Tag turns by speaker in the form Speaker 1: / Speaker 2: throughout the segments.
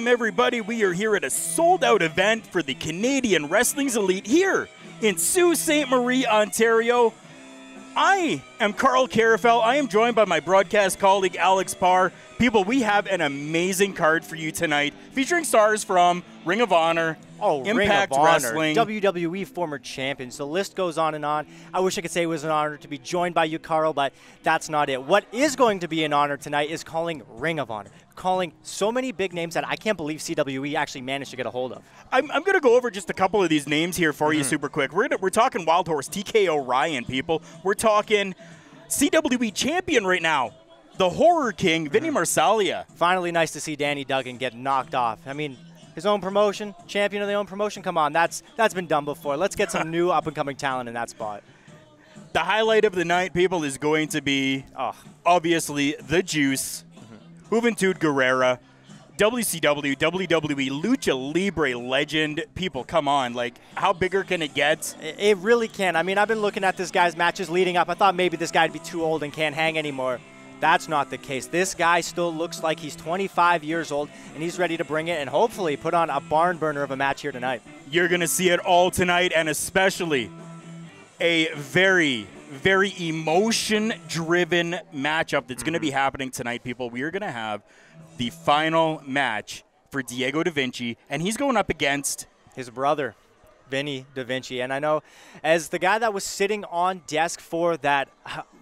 Speaker 1: Welcome, everybody. We are here at a sold-out event for the Canadian Wrestling's Elite here in Sault Ste. Marie, Ontario. I am Carl Carafel. I am joined by my broadcast colleague, Alex Parr. People, we have an amazing card for you tonight, featuring stars from Ring of Honor, Impact Wrestling,
Speaker 2: WWE former champions. The list goes on and on. I wish I could say it was an honor to be joined by you, Carl, but that's not it. What is going to be an honor tonight is calling Ring of Honor, calling so many big names that I can't believe CWE actually managed to get a hold of.
Speaker 1: I'm going to go over just a couple of these names here for you super quick. We're talking Wild Horse, TK Ryan, people. We're talking CWE champion right now, the Horror King, Vinny Marseglia.
Speaker 2: Finally nice to see Danny Duggan get knocked off. I mean, his own promotion, champion of the own promotion, come on, that's been done before. Let's get some new up-and-coming talent in that spot.
Speaker 1: The highlight of the night, people, is going to be, obviously, The Juice, Juventud Guerrera, WCW, WWE, Lucha Libre legend. People, come on, like, how bigger can it get?
Speaker 2: It really can. I mean, I've been looking at this guy's matches leading up. I thought maybe this guy'd be too old and can't hang anymore. That's not the case. This guy still looks like he's 25 years old, and he's ready to bring it and hopefully put on a barn burner of a match here tonight.
Speaker 1: You're going to see it all tonight, and especially a very, very emotion-driven matchup that's going to be happening tonight, people. We are going to have the final match for Diego Davinci, and he's going up against
Speaker 2: his brother, Vinny Davinci. And I know as the guy that was sitting on desk for that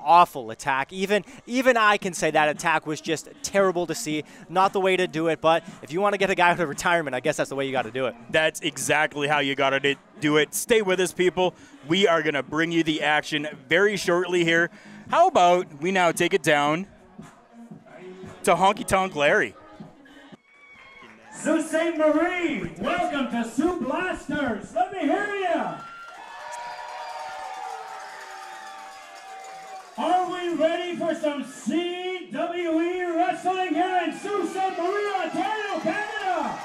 Speaker 2: awful attack, even I can say that attack was just terrible to see. Not the way to do it, but if you want to get a guy out of retirement, I guess that's the way you got to do it.
Speaker 1: That's exactly how you got to do it. Stay with us, people. We are going to bring you the action very shortly here. How about we now take it down to Honky Tonk Larry.
Speaker 3: Sault Ste. Marie, welcome to Sioux Blasters. Let me hear ya. Are we ready for some CWE wrestling here in Sault Ste. Marie, Ontario, Canada?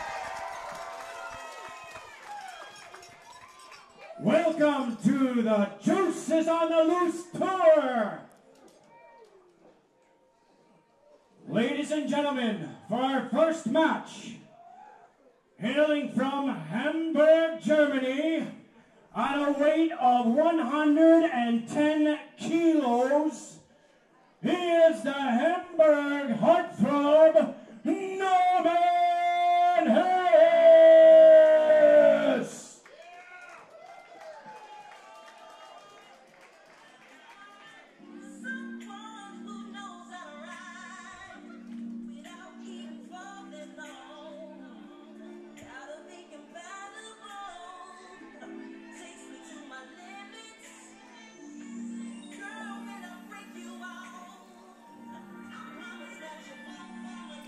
Speaker 3: Welcome to the Juice is on the Loose tour. Ladies and gentlemen, for our first match, hailing from Hamburg, Germany, at a weight of 110 kilos, he is the Hamburg heartthrob, Norman Harras!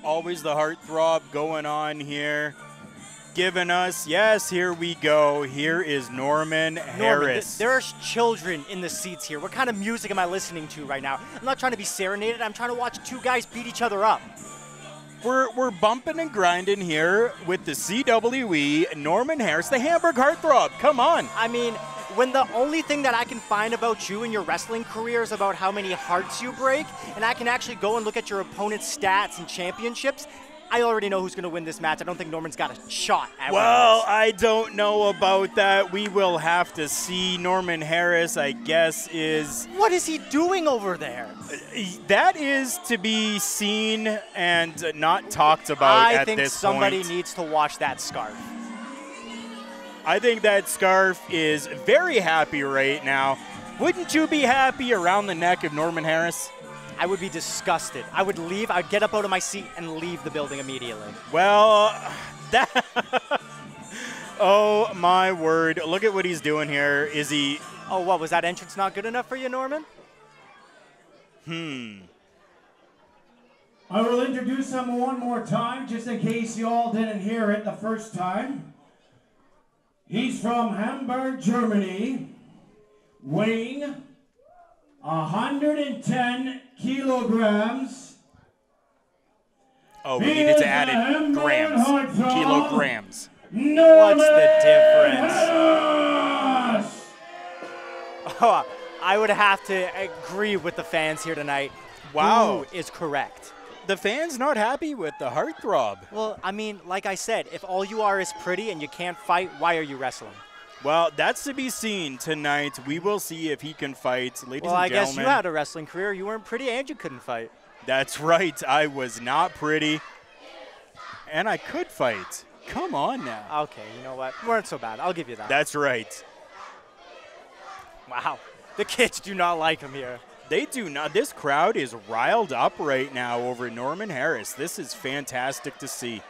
Speaker 1: Always the heartthrob going on here, giving us, yes, here we go. Here is Norman Harras.
Speaker 2: There are children in the seats here. What kind of music am I listening to right now? I'm not trying to be serenaded. I'm trying to watch two guys beat each other up.
Speaker 1: We're bumping and grinding here with the CWE, Norman Harras, the Hamburg heartthrob. Come on.
Speaker 2: I mean, when the only thing that I can find about you and your wrestling career is about how many hearts you break, and I can actually go and look at your opponent's stats and championships, I already know who's going to win this match. I don't think Norman's got a shot at winning this.
Speaker 1: I don't know about that. We will have to see. Norman Harras, I guess, is...
Speaker 2: What is he doing over there?
Speaker 1: That is to be seen and not talked about at this point.
Speaker 2: I think somebody needs to wash that scarf.
Speaker 1: I think that scarf is very happy right now. Wouldn't you be happy around the neck of Norman Harras?
Speaker 2: I would be disgusted. I would leave. I'd get up out of my seat and leave the building immediately.
Speaker 1: Well, that... Oh, my word. Look at what he's doing here. Is he...
Speaker 2: Oh, what? Was that entrance not good enough for you, Norman?
Speaker 3: I will introduce him one more time, just in case you all didn't hear it the first time. He's from Hamburg, Germany, weighing 110 kilograms.
Speaker 1: Oh, we needed to add in grams, kilograms.
Speaker 2: What's the difference? Oh, I would have to agree with the fans here tonight.
Speaker 1: Wow.
Speaker 2: Who is correct?
Speaker 1: the fans not happy with the heartthrob.
Speaker 2: Well, I mean, like I said, if all you are is pretty and you can't fight, why are you wrestling?
Speaker 1: Well, that's to be seen tonight. We will see if he can fight. Ladies
Speaker 2: Well,
Speaker 1: and
Speaker 2: I
Speaker 1: gentlemen.
Speaker 2: guess you had a wrestling career. You weren't pretty and you couldn't fight.
Speaker 1: That's right. I was not pretty. And I could fight. Come on now.
Speaker 2: Okay, you know what? You weren't so bad. I'll give you that.
Speaker 1: That's right.
Speaker 2: Wow. The kids do not like him here.
Speaker 1: They do not. This crowd is riled up right now over Norman Harras. This is fantastic to see.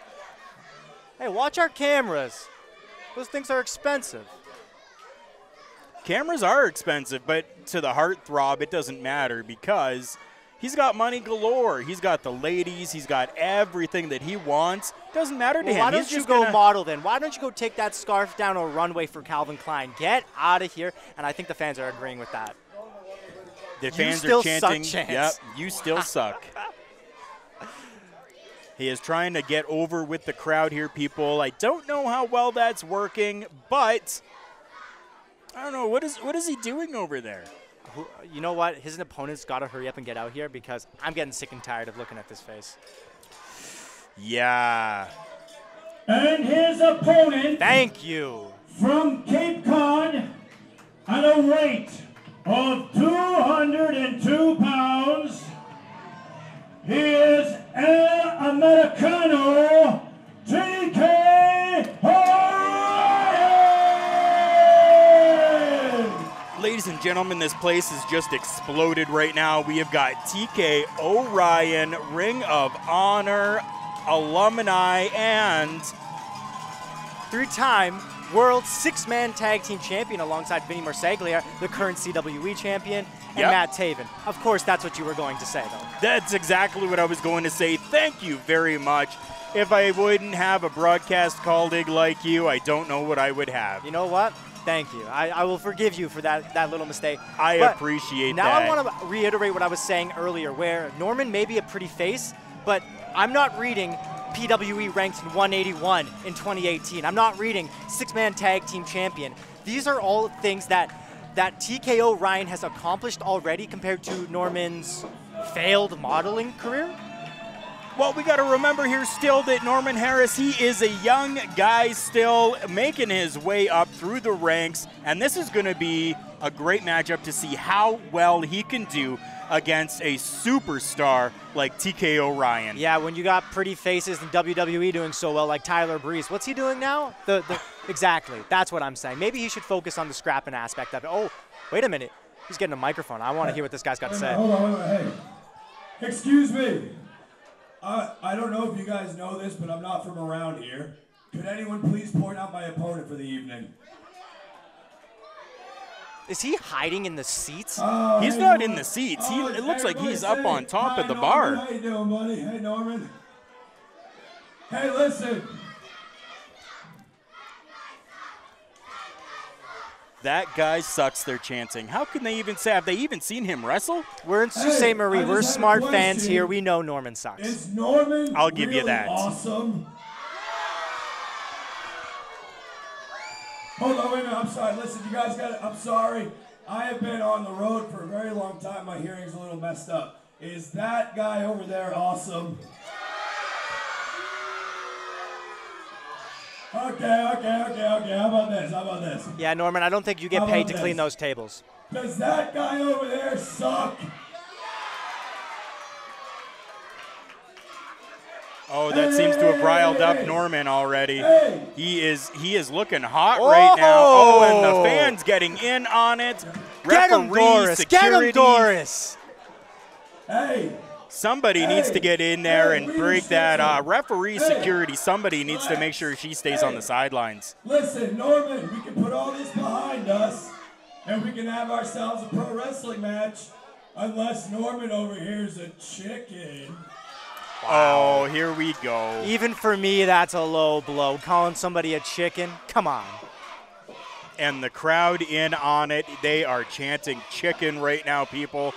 Speaker 2: Hey, watch our cameras. Those things are expensive.
Speaker 1: Cameras are expensive, but to the heartthrob, it doesn't matter because he's got money galore. He's got the ladies. He's got everything that he wants. Doesn't matter to him.
Speaker 2: Why don't you go model then? Why don't you go take that scarf down a runway for Calvin Klein? Get out of here. And I think the fans are agreeing with that.
Speaker 1: The fans
Speaker 2: still
Speaker 1: are chanting,
Speaker 2: suck, Chance.
Speaker 1: yep, you still suck. He is trying to get over with the crowd here, people. I don't know how well that's working, but I don't know. What is he doing over there?
Speaker 2: You know what? His opponent's got to hurry up and get out here because I'm getting sick and tired of looking at this face.
Speaker 1: Yeah.
Speaker 3: And his opponent
Speaker 2: Thank you.
Speaker 3: from Cape Cod at a weight of 202 pounds, he is El Americano TK O'Ryan!
Speaker 1: Ladies and gentlemen, this place has just exploded right now. We have got TK O'Ryan, Ring of Honor, alumni, and
Speaker 2: Three-time World Six-Man Tag Team Champion alongside Vinny Marseglia, the current CWE Champion, and
Speaker 1: Yep.
Speaker 2: Matt Taven. Of course, that's what you were going to say, though.
Speaker 1: that's exactly what I was going to say. Thank you very much. If I wouldn't have a broadcast colleague like you, I don't know what I would have.
Speaker 2: You know what? Thank you. I will forgive you for that little mistake.
Speaker 1: I
Speaker 2: But
Speaker 1: appreciate
Speaker 2: now
Speaker 1: that.
Speaker 2: I want to reiterate what I was saying earlier, where Norman may be a pretty face, but I'm not reading PWE ranked in 181 in 2018. I'm not reading six-man tag team champion. These are all things that TKO Ryan has accomplished already compared to Norman's failed modeling career.
Speaker 1: Well, we got to remember here still that Norman Harras, he is a young guy still making his way up through the ranks, and this is going to be a great matchup to see how well he can do against a superstar like TKO Ryan.
Speaker 2: Yeah, when you got pretty faces in WWE doing so well, like Tyler Breeze. What's he doing now? Exactly. That's what I'm saying. Maybe he should focus on the scrapping aspect of it. Oh, wait a minute. He's getting a microphone. I want to hear what this guy's got to say.
Speaker 3: Hold on, hey. Excuse me. I don't know if you guys know this, but I'm not from around here. Could anyone please point out my opponent for the evening?
Speaker 2: Is he hiding in the seats?
Speaker 1: He's not in the seats. It looks like he's up on top of the bar.
Speaker 3: How you doing, buddy? Hey, Norman. Hey, listen.
Speaker 1: That guy sucks, they're chanting. How can they even say? Have they even seen him wrestle?
Speaker 2: We're in Sault Ste. Marie. We're smart fans here. We know Norman sucks.
Speaker 3: Is Norman
Speaker 1: I'll give you
Speaker 3: really
Speaker 1: that.
Speaker 3: awesome? Hold on, wait a minute. I'm sorry. Listen, you guys got it. I'm sorry. I have been on the road for a very long time. My hearing's a little messed up. Is that guy over there awesome? Okay. How about this?
Speaker 2: Yeah, Norman, I don't think you get
Speaker 3: How
Speaker 2: paid
Speaker 3: about
Speaker 2: to clean
Speaker 3: this?
Speaker 2: those tables.
Speaker 3: Does that guy over there suck?
Speaker 1: Oh, that seems to have riled up Norman already.
Speaker 3: Hey.
Speaker 1: He is looking hot right now. Oh, and the fans getting in on it.
Speaker 2: Get him,
Speaker 1: Referee,
Speaker 2: Doris.
Speaker 1: security.
Speaker 2: Get him, Doris.
Speaker 3: Hey.
Speaker 1: Somebody needs to get in there and break that referee
Speaker 3: Hey.
Speaker 1: security. Somebody needs to make sure she stays on the sidelines.
Speaker 3: Listen, Norman, we can put all this behind us, and we can have ourselves a pro wrestling match, unless Norman over here is a chicken.
Speaker 1: Oh, here we go.
Speaker 2: Even for me, that's a low blow. Calling somebody a chicken? Come on.
Speaker 1: And the crowd in on it. They are chanting chicken right now, people.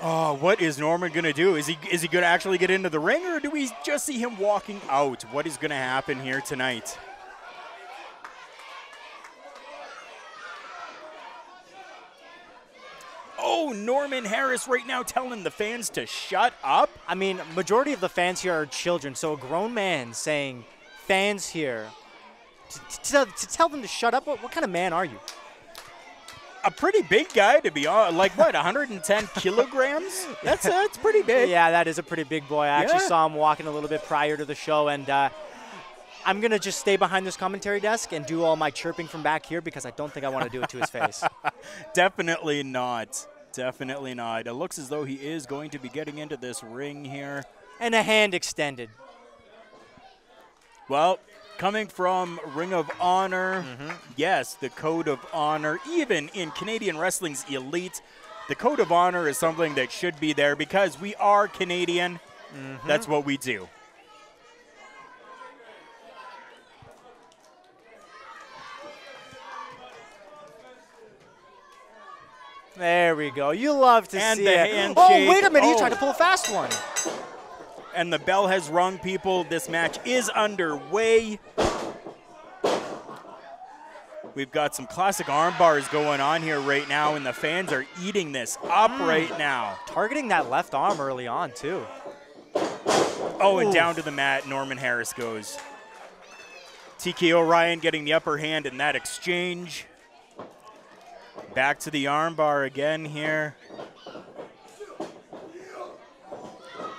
Speaker 1: Oh, what is Norman going to do? Is he going to actually get into the ring, or do we just see him walking out? What is going to happen here tonight? Oh, Norman Harras right now telling the fans to shut up.
Speaker 2: I mean, majority of the fans here are children, so a grown man saying fans here to tell them to shut up, what kind of man are you?
Speaker 1: A pretty big guy, to be honest. Like, what, 110 kilograms? That's pretty big.
Speaker 2: Yeah, that is a pretty big boy. I actually
Speaker 1: Yeah.
Speaker 2: saw him walking a little bit prior to the show, and I'm going to just stay behind this commentary desk and do all my chirping from back here because I don't think I want to do it to his face.
Speaker 1: Definitely not. Definitely not. It looks as though he is going to be getting into this ring here.
Speaker 2: And a hand extended.
Speaker 1: Well, coming from Ring of Honor, yes, the Code of Honor, even in Canadian Wrestling's Elite, the Code of Honor is something that should be there because we are Canadian. That's what we do.
Speaker 2: There we go. You love to
Speaker 1: And
Speaker 2: see
Speaker 1: the
Speaker 2: it.
Speaker 1: handshake.
Speaker 2: Oh, wait a minute. He
Speaker 1: Oh.
Speaker 2: tried to pull a fast one.
Speaker 1: And the bell has rung, people. This match is underway. We've got some classic arm bars going on here right now, and the fans are eating this up right now.
Speaker 2: Targeting that left arm early on, too.
Speaker 1: Oh, and down to the mat, Norman Harras goes. TK O'Ryan getting the upper hand in that exchange. Back to the arm bar again here.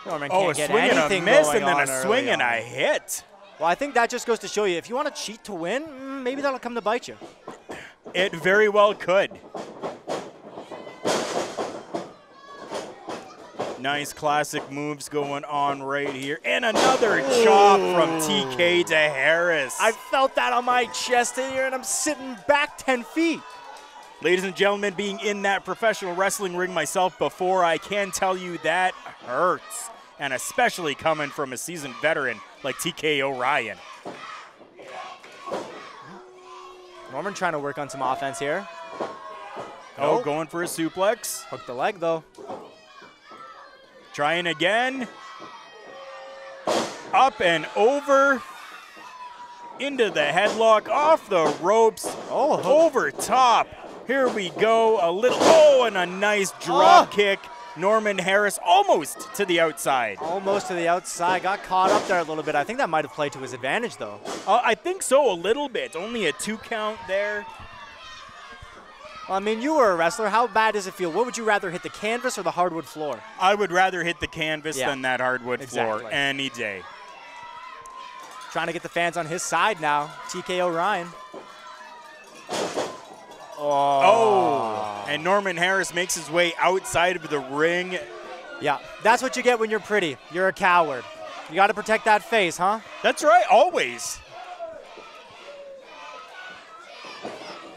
Speaker 2: Norman
Speaker 1: Oh, a
Speaker 2: can't get
Speaker 1: swing and a
Speaker 2: anything
Speaker 1: miss,
Speaker 2: going
Speaker 1: and then
Speaker 2: on
Speaker 1: a swing
Speaker 2: early
Speaker 1: and
Speaker 2: on.
Speaker 1: a hit.
Speaker 2: Well, I think that just goes to show you, if you want to cheat to win, maybe that'll come to bite you.
Speaker 1: It very well could. Nice classic moves going on right here. And another chop from TK to Harras.
Speaker 2: I felt that on my chest here, and I'm sitting back 10 feet.
Speaker 1: Ladies and gentlemen, being in that professional wrestling ring myself before, I can tell you that hurts. And especially coming from a seasoned veteran like TK O'Ryan.
Speaker 2: Norman trying to work on some offense here.
Speaker 1: Oh,
Speaker 2: Nope.
Speaker 1: going for a suplex.
Speaker 2: Hook the leg, though.
Speaker 1: Trying again. Up and over. Into the headlock, off the ropes.
Speaker 2: Oh, hook.
Speaker 1: Over top. Here we go. A little, oh, and a nice drop kick. Norman Harras almost to the outside.
Speaker 2: Almost to the outside. Got caught up there a little bit. I think that might have played to his advantage, though.
Speaker 1: I think so, a little bit. Only a 2 count there.
Speaker 2: Well, I mean, you were a wrestler. How bad does it feel? What would you rather, hit the canvas or the hardwood floor?
Speaker 1: I would rather hit the canvas
Speaker 2: Yeah.
Speaker 1: than that hardwood floor
Speaker 2: Exactly.
Speaker 1: any day.
Speaker 2: Trying to get the fans on his side now. TK O'Ryan.
Speaker 1: Oh, and Norman Harras makes his way outside of the ring.
Speaker 2: Yeah, that's what you get when you're pretty. You're a coward. You got to protect that face, huh?
Speaker 1: That's right, always.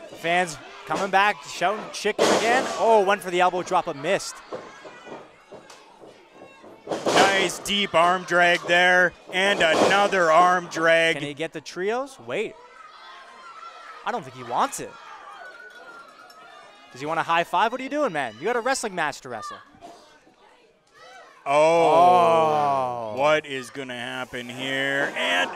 Speaker 2: The fans coming back, shouting chicken again. Oh, went for the elbow drop, but missed.
Speaker 1: Nice deep arm drag there, and another arm drag.
Speaker 2: Can he get the trios? Wait. I don't think he wants it. Does he want a high five? What are you doing, man? You got a wrestling match to wrestle.
Speaker 1: Oh, what is going to happen here? And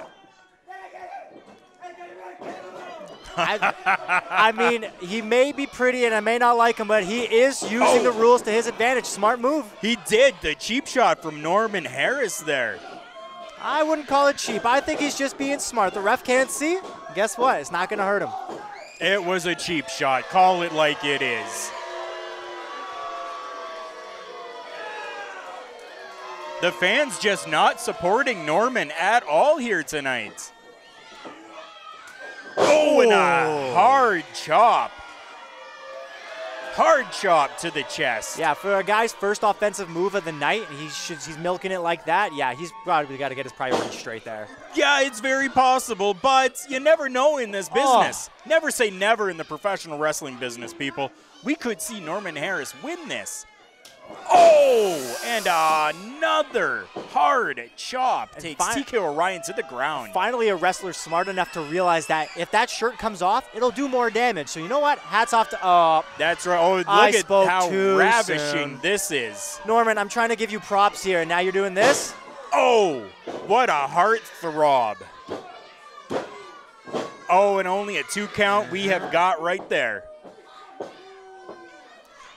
Speaker 2: I mean, he may be pretty and I may not like him, but he is using the rules to his advantage. Smart move.
Speaker 1: he did the cheap shot from Norman Harras there.
Speaker 2: I wouldn't call it cheap. I think he's just being smart. The ref can't see. Guess what? It's not going to hurt him.
Speaker 1: It was a cheap shot. Call it like it is. The fans just not supporting Norman at all here tonight. Oh, and a hard chop. Hard chop to the chest.
Speaker 2: Yeah, for a guy's first offensive move of the night, he's milking it like that. Yeah, he's probably got to get his priorities straight there.
Speaker 1: Yeah, it's very possible, but you never know in this business. Never say never in the professional wrestling business, people. We could see Norman Harras win this. Oh, and another hard chop
Speaker 2: And
Speaker 1: takes TK O'Ryan to the ground.
Speaker 2: Finally, a wrestler smart enough to realize that if that shirt comes off, it'll do more damage. So you know what? Hats off to
Speaker 1: That's right. Oh, look
Speaker 2: I
Speaker 1: at
Speaker 2: spoke
Speaker 1: how
Speaker 2: too
Speaker 1: ravishing
Speaker 2: soon.
Speaker 1: this is.
Speaker 2: Norman. I'm trying to give you props here, and now you're doing this.
Speaker 1: Oh, what a heart throb. Oh, and only a 2 count we have got right there.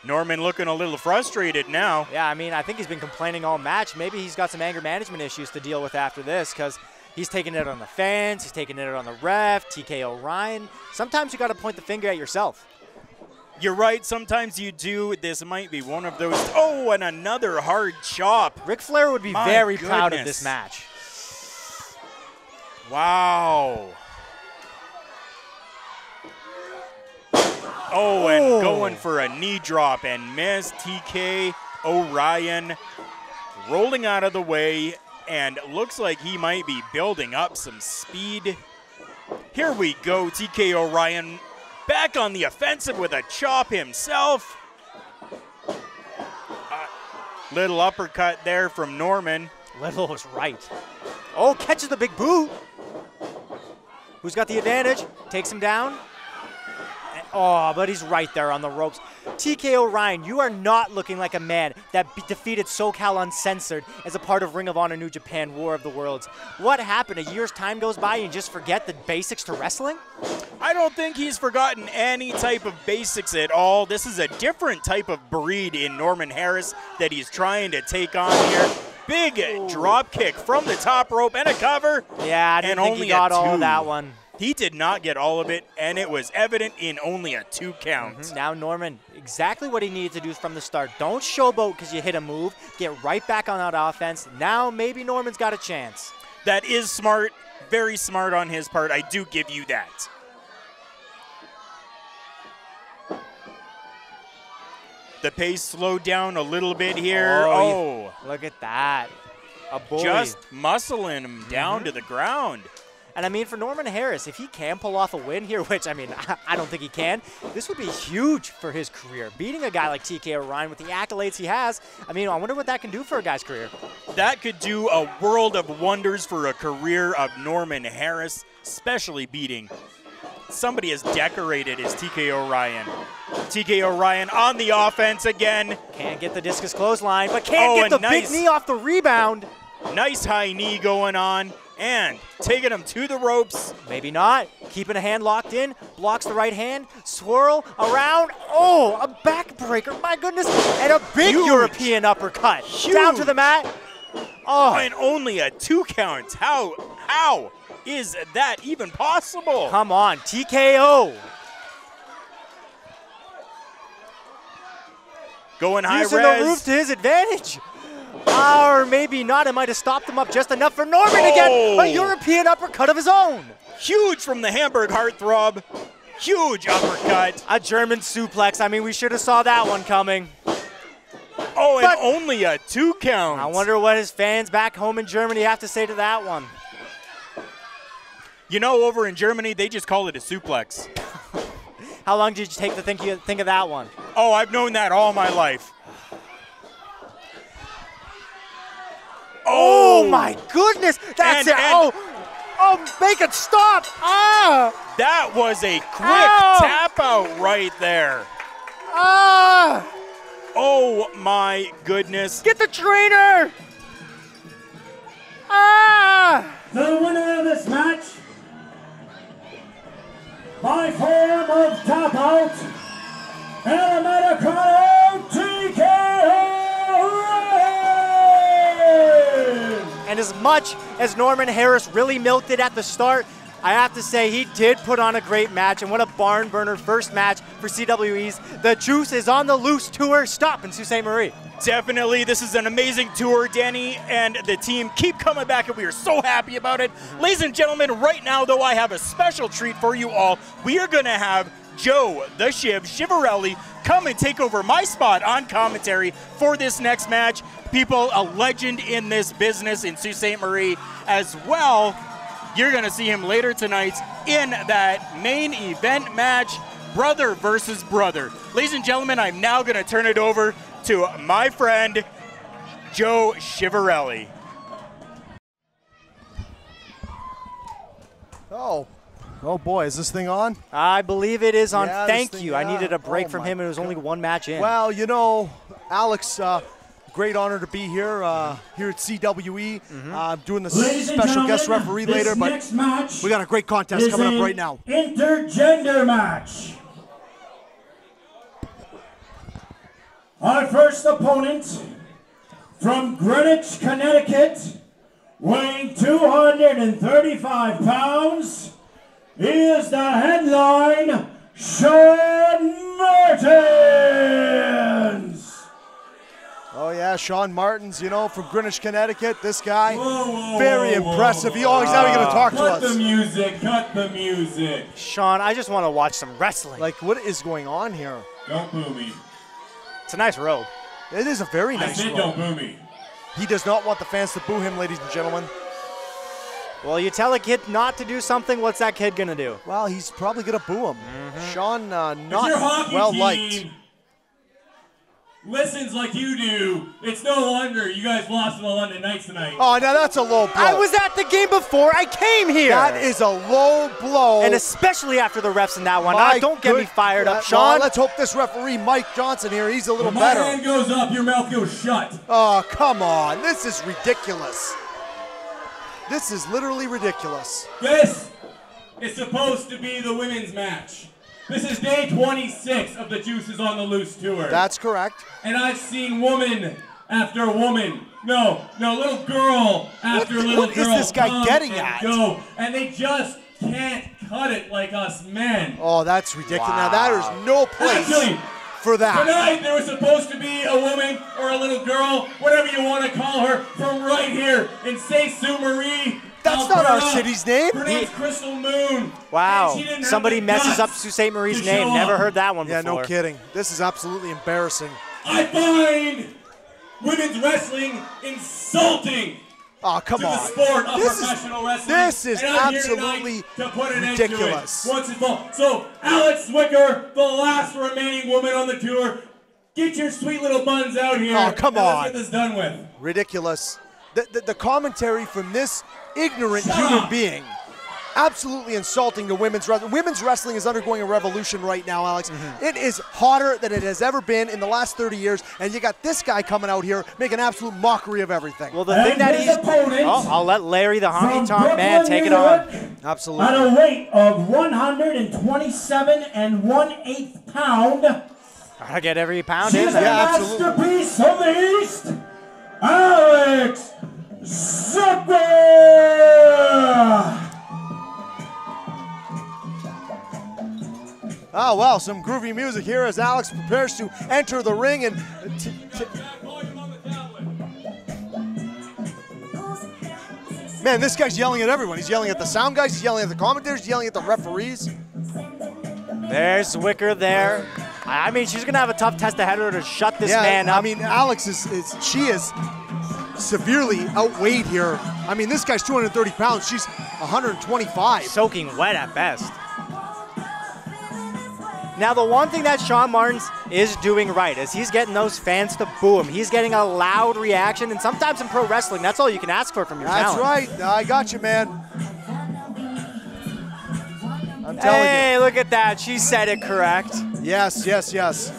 Speaker 1: Norman looking a little frustrated now.
Speaker 2: Yeah, I mean, I think he's been complaining all match. Maybe he's got some anger management issues to deal with after this, because he's taking it on the fans, he's taking it on the ref, TKO Ryan. Sometimes you got to point the finger at yourself.
Speaker 1: You're right, sometimes you do. This might be one of those. Oh, and another hard chop.
Speaker 2: Ric Flair would be very proud of this match.
Speaker 1: Wow. Oh, and going for a knee drop and missed. TKO Ryan rolling out of the way, and looks like he might be building up some speed. Here we go, TKO Ryan back on the offensive with a chop himself. Little uppercut there from Norman.
Speaker 2: Little was right. Oh, catches the big boot. Who's got the advantage? Takes him down. Oh, but he's right there on the ropes. TKO Ryan, you are not looking like a man that defeated SoCal Uncensored as a part of Ring of Honor New Japan War of the Worlds. What happened? A year's time goes by and you just forget the basics to wrestling?
Speaker 1: I don't think he's forgotten any type of basics at all. This is a different type of breed in Norman Harras that he's trying to take on here. Big drop kick from the top rope and a cover.
Speaker 2: Yeah, I didn't think he got all of that one.
Speaker 1: He did not get all of it, and it was evident in only a 2 count.
Speaker 2: Now Norman, exactly what he needed to do from the start. Don't showboat because you hit a move. Get right back on that offense. Now maybe Norman's got a chance.
Speaker 1: That is smart, very smart on his part. I do give you that. The pace slowed down a little bit here. Oh,
Speaker 2: look at that. A bully.
Speaker 1: Just muscling him down to the ground.
Speaker 2: And I mean, for Norman Harras, if he can pull off a win here, which I mean, I don't think he can, this would be huge for his career. Beating a guy like TKO Ryan with the accolades he has, I mean, I wonder what that can do for a guy's career.
Speaker 1: That could do a world of wonders for a career of Norman Harras, especially beating somebody as decorated as TKO Ryan. TKO Ryan on the offense again.
Speaker 2: Can't get the discus clothesline, but can't get the big knee off the rebound.
Speaker 1: Nice high knee going on. And taking him to the ropes.
Speaker 2: Maybe not. Keeping a hand locked in. Blocks the right hand. Swirl around. Oh, a backbreaker. My goodness. And a big European uppercut. Huge. Down to the mat. Oh.
Speaker 1: And only a 2 count. How is that even possible?
Speaker 2: Come on. TKO.
Speaker 1: Going high res.
Speaker 2: Using the roof to his advantage. Or maybe not. It might have stopped him up just enough for Norman to get a European uppercut of his own.
Speaker 1: Huge from the Hamburg heartthrob. Huge uppercut.
Speaker 2: A German suplex. I mean, we should have saw that one coming.
Speaker 1: Oh, and only a 2 count.
Speaker 2: I wonder what his fans back home in Germany have to say to that one.
Speaker 1: You know, over in Germany, they just call it a suplex.
Speaker 2: How long did you take to think of that one?
Speaker 1: Oh, I've known that all my life.
Speaker 2: Oh my goodness! That's it! Oh, make it stop! Ah!
Speaker 1: That was a quick tap out right there.
Speaker 2: Ah!
Speaker 1: Oh my goodness!
Speaker 2: Get the trainer! Ah!
Speaker 3: The winner of this match, by form of tap out, El Americano TKO.
Speaker 2: And as much as Norman Harras really milked it at the start, I have to say he did put on a great match, and what a barn burner first match for CWE's The Juice is on the Loose tour stop in Sault Ste. Marie.
Speaker 1: Definitely, this is an amazing tour. Danny and the team keep coming back, and we are so happy about it. Ladies and gentlemen, right now, though, I have a special treat for you all. We are going to have Joe the Shiv Chivarelli come and take over my spot on commentary for this next match. People, a legend in this business in Sault Ste. Marie as well. You're going to see him later tonight in that main event match, brother versus brother. Ladies and gentlemen, I'm now going to turn it over to my friend, Joe Chivarelli.
Speaker 4: Oh boy, is this thing on?
Speaker 2: I believe it is on.
Speaker 4: Yeah,
Speaker 2: Thank you. I needed a break from him. It was only 1 match in.
Speaker 4: Well, you know, Alex, great honor to be here here at CWE. Doing the special guest referee later, but we got a great contest coming up right now.
Speaker 3: Intergender match. our first opponent from Greenwich, Connecticut, weighing 235 pounds, he is the headline, Shaun Martens.
Speaker 4: Oh yeah, Shaun Martens, you know, from Greenwich, Connecticut. This guy, very impressive. He always now he's going to talk to us.
Speaker 3: Cut the music, cut the music.
Speaker 2: Shaun, I just want to watch some wrestling.
Speaker 4: Like, what is going on here?
Speaker 3: Don't boo me.
Speaker 2: It's a nice robe.
Speaker 4: It is a very
Speaker 3: I
Speaker 4: nice
Speaker 3: said
Speaker 4: robe.
Speaker 3: don't boo me.
Speaker 4: He does not want the fans to boo him, ladies and gentlemen.
Speaker 2: Well, you tell a kid not to do something, what's that kid going to do?
Speaker 4: Well, he's probably going to boo him. Shaun,
Speaker 3: If your
Speaker 4: not
Speaker 3: hockey
Speaker 4: well
Speaker 3: team
Speaker 4: liked.
Speaker 3: listens like you do, it's no wonder you guys lost in the London Knights tonight.
Speaker 4: Oh, now that's a low blow.
Speaker 2: I was at the game before I came here.
Speaker 4: That is a low blow.
Speaker 2: And especially after the refs in that one.
Speaker 4: My
Speaker 2: Don't get me
Speaker 4: good-
Speaker 2: fired up,
Speaker 4: Well,
Speaker 2: Shaun.
Speaker 4: let's hope this referee, Mike Johnson here, he's a little
Speaker 3: When my
Speaker 4: better.
Speaker 3: hand goes up, your mouth goes shut.
Speaker 4: Oh, come on. This is ridiculous. This is literally ridiculous.
Speaker 3: This is supposed to be the women's match. This is day 26 of the Juices on the Loose tour.
Speaker 4: That's correct.
Speaker 3: And I've seen woman after woman. No, little girl after little
Speaker 4: what
Speaker 3: girl.
Speaker 4: is this guy
Speaker 3: come
Speaker 4: getting
Speaker 3: and
Speaker 4: at?
Speaker 3: Go, and they just can't cut it like us men.
Speaker 4: Oh, that's ridiculous. Now, there is no place
Speaker 3: Actually,
Speaker 4: for that.
Speaker 3: tonight there was supposed to be a woman or a little girl, whatever you want to call her, from right here in Sault Marie.
Speaker 4: That's not our
Speaker 3: Alberta.
Speaker 4: city's name.
Speaker 3: Her name's Crystal Moon.
Speaker 2: Wow.
Speaker 3: And she didn't have
Speaker 2: Somebody
Speaker 3: the
Speaker 2: messes up
Speaker 3: guts
Speaker 2: Sault Ste. Marie's
Speaker 3: to
Speaker 2: name.
Speaker 3: show
Speaker 2: Never
Speaker 3: up.
Speaker 2: heard that one
Speaker 4: Yeah,
Speaker 2: before.
Speaker 4: no kidding. This is absolutely embarrassing.
Speaker 3: I find women's wrestling insulting
Speaker 4: Oh, come
Speaker 3: to
Speaker 4: on.
Speaker 3: the sport of
Speaker 4: This is-
Speaker 3: professional wrestling.
Speaker 4: this is
Speaker 3: and I'm
Speaker 4: absolutely
Speaker 3: here tonight to put an
Speaker 4: ridiculous.
Speaker 3: End to it once and for all. So, Alix Zwicker, the last remaining woman on the tour, get your sweet little buns out here.
Speaker 4: Oh, come
Speaker 3: and
Speaker 4: on.
Speaker 3: Let's get this done with.
Speaker 4: Ridiculous. The commentary from this ignorant
Speaker 3: Shut
Speaker 4: human
Speaker 3: up.
Speaker 4: being, absolutely insulting to women's wrestling. Women's wrestling is undergoing a revolution right now, Alex. It is hotter than it has ever been in the last 30 years, and you got this guy coming out here making absolute mockery of everything.
Speaker 2: Well, the thing that
Speaker 3: his
Speaker 2: he's...
Speaker 3: opponent
Speaker 2: Oh, I'll let Larry, the
Speaker 3: from
Speaker 2: honky tonk man,
Speaker 3: Brooklyn,
Speaker 2: take it
Speaker 3: New
Speaker 2: on.
Speaker 3: York,
Speaker 4: Absolutely.
Speaker 3: at a weight of 127 1/8 pound.
Speaker 2: I get every pound
Speaker 3: She's
Speaker 2: in
Speaker 3: the
Speaker 2: there.
Speaker 4: Yeah, absolutely.
Speaker 3: masterpiece of the East, Alix Zwicker!
Speaker 4: Oh, wow, some groovy music here as Alex prepares to enter the ring. And man, this guy's yelling at everyone. He's yelling at the sound guys, he's yelling at the commentators, he's yelling at the referees.
Speaker 2: There's Zwicker there. I mean, she's going to have a tough test ahead of her to shut this man up.
Speaker 4: I mean, Alex is severely outweighed here. I mean, this guy's 230 pounds. She's 125.
Speaker 2: Soaking wet at best. Now, the one thing that Shaun Martens is doing right is he's getting those fans to boo him. He's getting a loud reaction, and sometimes in pro wrestling, that's all you can ask for from your
Speaker 4: That's
Speaker 2: talent.
Speaker 4: right. I got you, man. I'm telling
Speaker 2: Hey, look at that. She said it correct.
Speaker 4: you. Yes, yes, yes.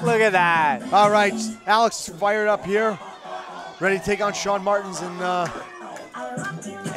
Speaker 2: Look at that.
Speaker 4: All right, Alex is fired up here. Ready to take on Shaun Martens and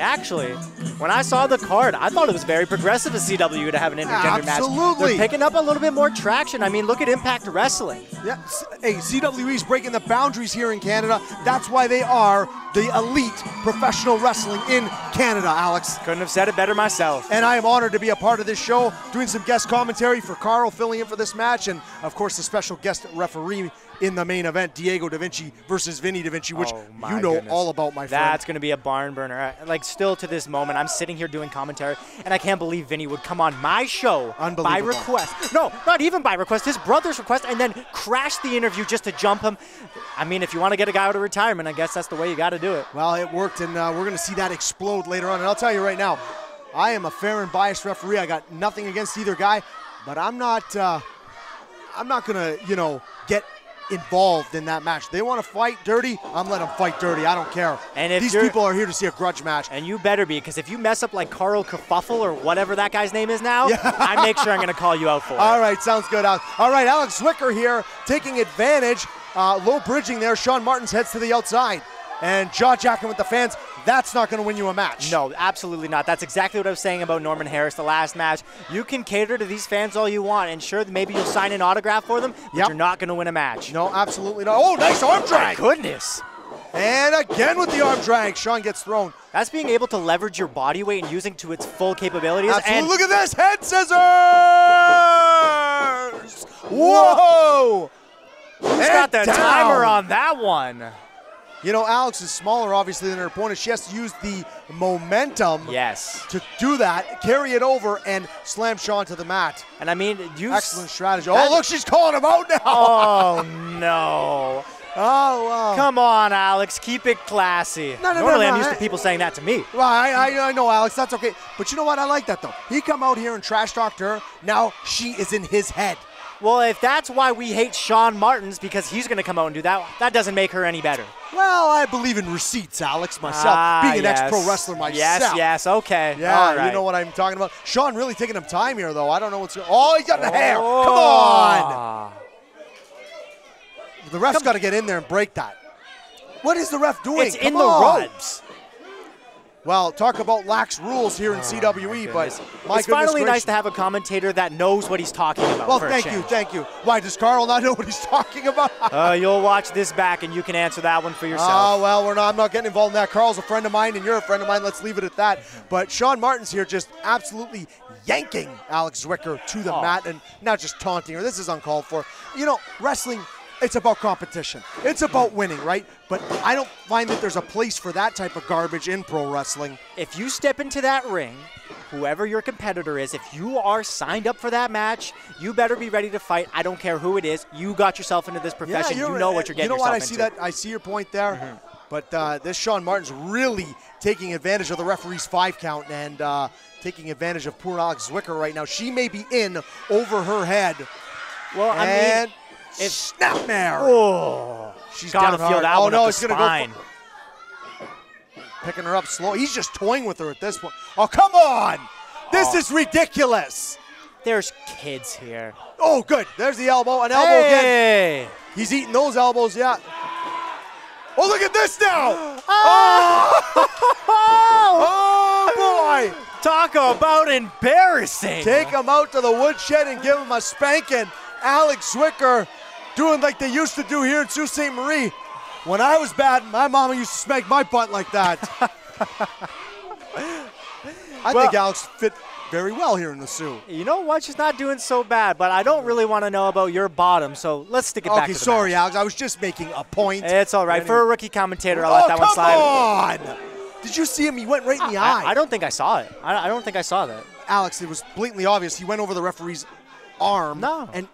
Speaker 2: Actually, when I saw the card, I thought it was very progressive of CWE to have an intergender match.
Speaker 4: Absolutely.
Speaker 2: They're picking up a little bit more traction. I mean, look at Impact Wrestling.
Speaker 4: yeah, hey, CWE's breaking the boundaries here in Canada. That's why they are the elite professional wrestling in Canada, Alex.
Speaker 2: Couldn't have said it better myself.
Speaker 4: And I am honored to be a part of this show, doing some guest commentary for Carl, filling in for this match, and of course the special guest referee in the main event, Diego Davinci versus Vinny Davinci, which
Speaker 2: Oh, my
Speaker 4: you know
Speaker 2: goodness.
Speaker 4: all about, my friend.
Speaker 2: That's going to be a barn burner. Like, still to this moment, I'm sitting here doing commentary, and I can't believe Vinny would come on my show by
Speaker 4: Unbelievable.
Speaker 2: request. No, not even by request, his brother's request, and then crash the interview just to jump him. I mean, if you want to get a guy out of retirement, I guess that's the way you got to do it.
Speaker 4: Well, it worked, and we're going to see that explode later on. And I'll tell you right now, I am a fair and biased referee. I got nothing against either guy, but I'm not going to, get involved in that match. They want to fight dirty, I'm letting them fight dirty. I don't care.
Speaker 2: And if
Speaker 4: these
Speaker 2: you're-
Speaker 4: people are here to see a grudge match.
Speaker 2: And you better be, because if you mess up like Carl Kerfuffle or whatever that guy's name is now, I make sure I'm going to call you out for it.
Speaker 4: All right, sounds good, Alex. All right, Alix Zwicker here taking advantage. Low bridging there. Shaun Martens heads to the outside. And jaw-jacking with the fans. that's not going to win you a match.
Speaker 2: No, absolutely not. That's exactly what I was saying about Norman Harras the last match. You can cater to these fans all you want, and sure, maybe you'll sign an autograph for them, but you're not going to win a match.
Speaker 4: No, absolutely not. Oh, nice arm drag.
Speaker 2: My goodness.
Speaker 4: And again with the arm drag, Shaun gets thrown.
Speaker 2: That's being able to leverage your body weight and using to its full capabilities.
Speaker 4: Absolutely.
Speaker 2: And
Speaker 4: look at this, head scissors. Whoa.
Speaker 2: Who's got the timer on that one?
Speaker 4: You know, Alix is smaller, obviously, than her opponent. She has to use the momentum to do that, carry it over, and slam Shaun to the mat.
Speaker 2: And I mean,
Speaker 4: excellent strategy. Oh, look, she's calling him out now.
Speaker 2: Oh, no.
Speaker 4: Oh, wow.
Speaker 2: Come on, Alix. Keep it classy. Normally, I'm used to people saying that to me.
Speaker 4: Well, I know, Alix. That's okay. But you know what? I like that, though. He come out here and trash talked her. Now she is in his head.
Speaker 2: Well, if that's why we hate Shaun Martens, because he's going to come out and do that, that doesn't make her any better.
Speaker 4: Well, I believe in receipts, Alix, myself. Being an ex-pro wrestler myself.
Speaker 2: Yes, okay.
Speaker 4: Yeah,
Speaker 2: all right.
Speaker 4: You know what I'm talking about. Shaun really taking him time here, though. I don't know what's going on. Oh, he's got the hair. Come on. The ref's got to get in there and break that. What is the ref doing?
Speaker 2: It's in the ropes.
Speaker 4: Well, talk about lax rules here in CWE, but
Speaker 2: it's finally nice to have a commentator that knows what he's talking about.
Speaker 4: Well, thank you. Why, does Carl not know what he's talking about?
Speaker 2: You'll watch this back and you can answer that one for yourself.
Speaker 4: Oh, well, I'm not getting involved in that. Carl's a friend of mine and you're a friend of mine. Let's leave it at that. But Shaun Martens here just absolutely yanking Alix Zwicker to the mat and not just taunting her. This is uncalled for. You know, wrestling, it's about competition. It's about winning, right? But I don't find that there's a place for that type of garbage in pro wrestling.
Speaker 2: If you step into that ring, whoever your competitor is, if you are signed up for that match, you better be ready to fight. I don't care who it is. You got yourself into this profession. You know what you're getting yourself into.
Speaker 4: You know what? I see your point there. But this Shaun Martens really taking advantage of the referee's 5 count and taking advantage of poor Alix Zwicker right now. She may be in over her head.
Speaker 2: Well, I mean,
Speaker 4: it's snapmare.
Speaker 2: Oh,
Speaker 4: she's
Speaker 2: gotta
Speaker 4: down
Speaker 2: feel
Speaker 4: hard.
Speaker 2: that one
Speaker 4: no,
Speaker 2: up
Speaker 4: it's
Speaker 2: the
Speaker 4: gonna
Speaker 2: spine.
Speaker 4: go picking her up slow. He's just toying with her at this point. Oh, come on! This is ridiculous.
Speaker 2: There's kids here.
Speaker 4: Oh, good. There's the elbow. An elbow again. He's eating those elbows. Yeah. Oh, look at this now. Oh boy.
Speaker 2: Talk about embarrassing.
Speaker 4: Take him out to the woodshed and give him a spanking. Alix Zwicker doing like they used to do here in Sault Ste. Marie. When I was bad, my mama used to spank my butt like that. I think Alix fit very well here in the Sioux.
Speaker 2: You know what? She's not doing so bad, but I don't really want to know about your bottom, so let's stick it back to the
Speaker 4: sorry,
Speaker 2: match.
Speaker 4: Alix. I was just making a point.
Speaker 2: It's all right. For a rookie commentator, I'll let that one slide.
Speaker 4: Come on! Did you see him? He went right in the eye.
Speaker 2: I don't think I saw it. I don't think I saw that.
Speaker 4: Alix, it was blatantly obvious. He went over the referee's arm.
Speaker 2: No.
Speaker 4: And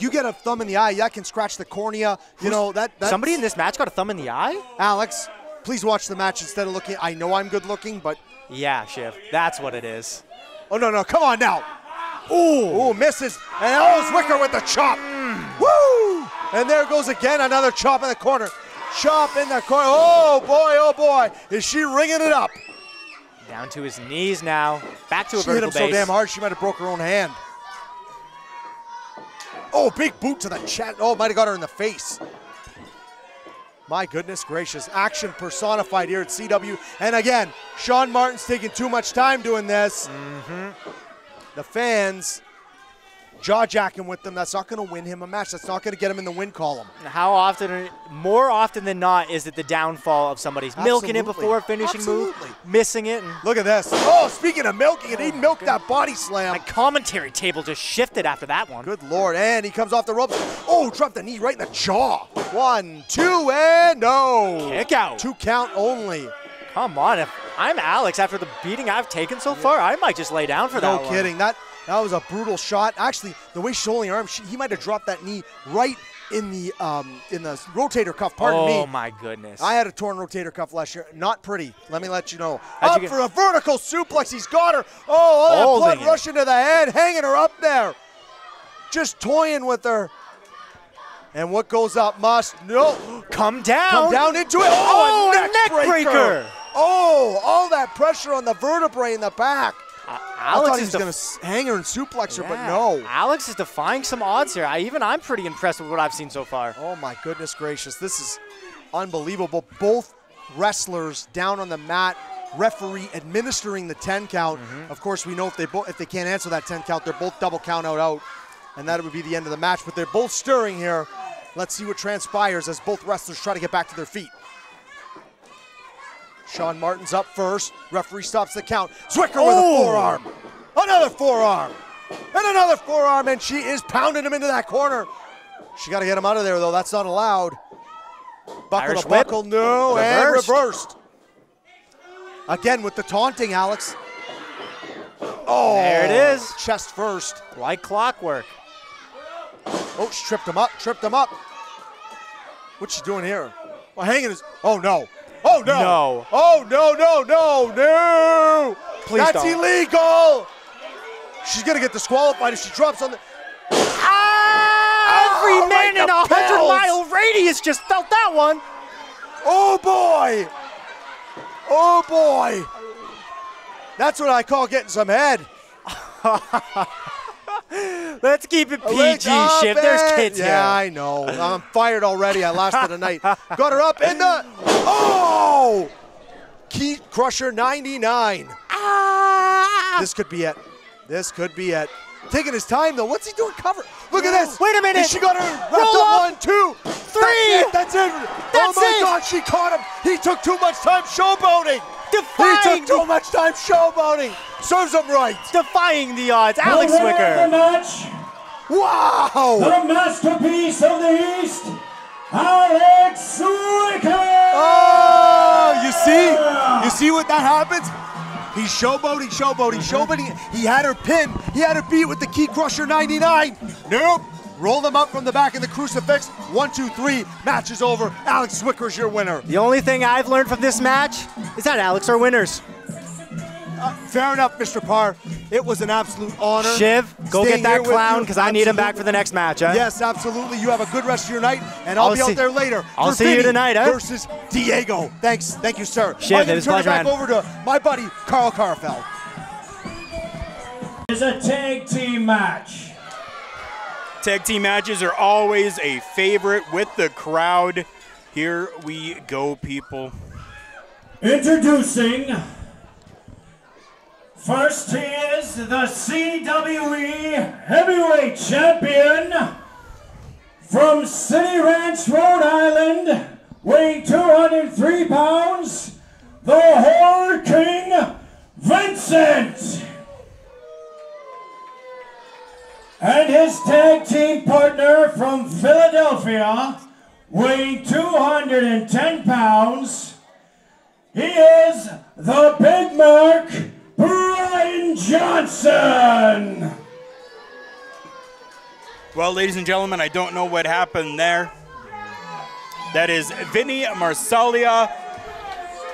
Speaker 4: you get a thumb in the eye, that can scratch the cornea. You know that.
Speaker 2: Somebody in this match got a thumb in the eye?
Speaker 4: Alix, please watch the match instead of looking. I know I'm good looking, but
Speaker 2: yeah, Shiv, that's what it is.
Speaker 4: Oh no, come on now. Ooh, misses. And Zwicker with the chop. Woo! And there goes again another chop in the corner. Chop in the corner. Oh boy. Is she ringing it up?
Speaker 2: Down to his knees now. Back to a
Speaker 4: vertical
Speaker 2: base.
Speaker 4: She hit him so damn hard she might have broke her own hand. Oh, big boot to the chest. Oh, might have got her in the face. My goodness gracious. Action personified here at CW. And again, Shaun Martens taking too much time doing this. The fans jaw-jacking with them. That's not going to win him a match. That's not going to get him in the win column.
Speaker 2: How often, more often than not, is it the downfall of somebody's milking it before a finishing move, missing it? And
Speaker 4: look at this. Oh, speaking of milking it, he milked that body slam.
Speaker 2: My commentary table just shifted after that one.
Speaker 4: Good Lord. And he comes off the ropes. Oh, dropped the knee right in the jaw. 1, 2, and no.
Speaker 2: Kick out.
Speaker 4: 2 count only.
Speaker 2: Come on. If I'm Alix, after the beating I've taken so far, I might just lay down for that one.
Speaker 4: No kidding. That was a brutal shot. Actually, the way she's holding her arm, he might have dropped that knee right in the rotator cuff. Pardon me.
Speaker 2: Oh my goodness!
Speaker 4: I had a torn rotator cuff last year. Not pretty. Let me let you know. Up for a vertical suplex. He's got her. Oh, all that blood rushing to the head, hanging her up there, just toying with her. And what goes up must
Speaker 2: come down.
Speaker 4: Come down into it. Oh, a neck breaker. Oh, all that pressure on the vertebrae in the back. I thought he was going to hang her and suplex her, but no.
Speaker 2: Alix is defying some odds here. I'm pretty impressed with what I've seen so far.
Speaker 4: Oh, my goodness gracious. This is unbelievable. Both wrestlers down on the mat, referee administering the 10 count. Of course, we know if they can't answer that 10 count, they're both double count out, and that would be the end of the match. But they're both stirring here. Let's see what transpires as both wrestlers try to get back to their feet. Shaun Martens up first. Referee stops the count. Zwicker with a forearm. Another forearm. And another forearm, and she is pounding him into that corner. She got to get him out of there, though. That's not allowed. Buckle
Speaker 2: Irish
Speaker 4: to buckle,
Speaker 2: whip.
Speaker 4: no,
Speaker 2: Reversed.
Speaker 4: and reversed. Again with the taunting, Alex. Oh,
Speaker 2: there it is.
Speaker 4: Chest first.
Speaker 2: Like clockwork.
Speaker 4: Oh, she tripped him up, What's she doing here? Well, hanging his, oh no. Oh no.
Speaker 2: No.
Speaker 4: Oh no, no, no, no.
Speaker 2: Please
Speaker 4: That's
Speaker 2: don't.
Speaker 4: illegal. She's gonna get disqualified if she drops on the,
Speaker 2: Every
Speaker 4: right
Speaker 2: man in
Speaker 4: in
Speaker 2: a
Speaker 4: the
Speaker 2: 100-mile radius just felt that one.
Speaker 4: oh boy. Oh boy. That's what I call getting some head.
Speaker 2: Let's keep it PG,
Speaker 4: Wake up,
Speaker 2: Shiv. There's
Speaker 4: and-
Speaker 2: kids
Speaker 4: yeah,
Speaker 2: here.
Speaker 4: I know. I'm fired already. I lasted a night. Got her up in the, oh! Key Crusher 99. This could be it. This could be it. Taking his time, though. What's he doing? Cover. Look at this.
Speaker 2: Wait a minute.
Speaker 4: And she got her wrapped
Speaker 2: Roll
Speaker 4: up.
Speaker 2: up.
Speaker 4: 1, 2,
Speaker 2: 3.
Speaker 4: That's it.
Speaker 2: That's
Speaker 4: oh my
Speaker 2: it.
Speaker 4: God, she caught him. He took too much time showboating.
Speaker 2: Defying
Speaker 4: He took too much time showboating. Serves him right.
Speaker 2: Defying the odds.
Speaker 3: The
Speaker 2: Alix
Speaker 3: winner of the
Speaker 2: Zwicker.
Speaker 3: match,
Speaker 4: Wow.
Speaker 3: the masterpiece of the East, Alix Zwicker!
Speaker 4: Oh, you see? You see what that happens? He's showboating. He had her pinned. He had her beat with the Key Crusher 99. Nope. Roll them up from the back of the crucifix. 1, 2, 3. Match is over. Alix Zwicker's your winner.
Speaker 2: The only thing I've learned from this match is that Alex are winners.
Speaker 4: Fair enough, Mr. Parr. It was an absolute honor.
Speaker 2: Shiv, go
Speaker 4: staying
Speaker 2: get
Speaker 4: here
Speaker 2: that
Speaker 4: with
Speaker 2: clown
Speaker 4: you.
Speaker 2: because I need him back
Speaker 4: Absolutely.
Speaker 2: for the next match, huh?
Speaker 4: Yes, absolutely. You have a good rest of your night, and I'll be
Speaker 2: see-
Speaker 4: out there later.
Speaker 2: I'll
Speaker 4: for
Speaker 2: see you
Speaker 4: Vinny
Speaker 2: tonight, huh?
Speaker 4: versus Diego. Thanks. Thank you, sir.
Speaker 2: Shiv,
Speaker 4: I'm going
Speaker 2: it
Speaker 4: to
Speaker 2: was a
Speaker 4: turn it
Speaker 2: pleasure,
Speaker 4: back
Speaker 2: man.
Speaker 4: over to my buddy, Carl Karfeld.
Speaker 3: Is a tag team match.
Speaker 1: Tag team matches are always a favorite with the crowd. Here we go, people.
Speaker 3: Introducing, first he is the CWE Heavyweight Champion from City Ranch, Rhode Island, weighing 203 pounds, the Horror King, Vincent. And his tag team partner from Philadelphia, weighing 210 pounds, he is the Big Mark, Brian Johnson.
Speaker 1: Well, ladies and gentlemen, I don't know what happened there. That is Vinny Marseglia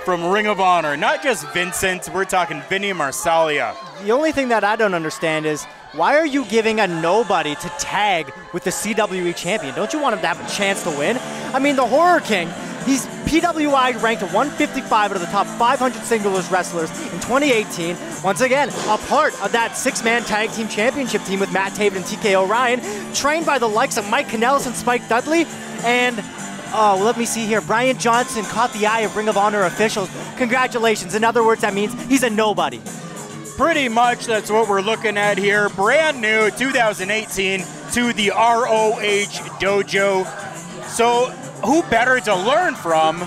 Speaker 1: from Ring of Honor. Not just Vincent, we're talking Vinny Marseglia.
Speaker 2: The only thing that I don't understand is why are you giving a nobody to tag with the CWE champion? Don't you want him to have a chance to win? I mean, the Horror King, he's PWI ranked at 155 out of the top 500 singles wrestlers in 2018. Once again, a part of that 6-man tag team championship team with Matt Taven and TK O'Ryan, trained by the likes of Mike Kanellis and Spike Dudley, and let me see here. Brian Johnson caught the eye of Ring of Honor officials. Congratulations. In other words, that means he's a nobody.
Speaker 1: Pretty much that's what we're looking at here. Brand new 2018 to the ROH Dojo. So who better to learn from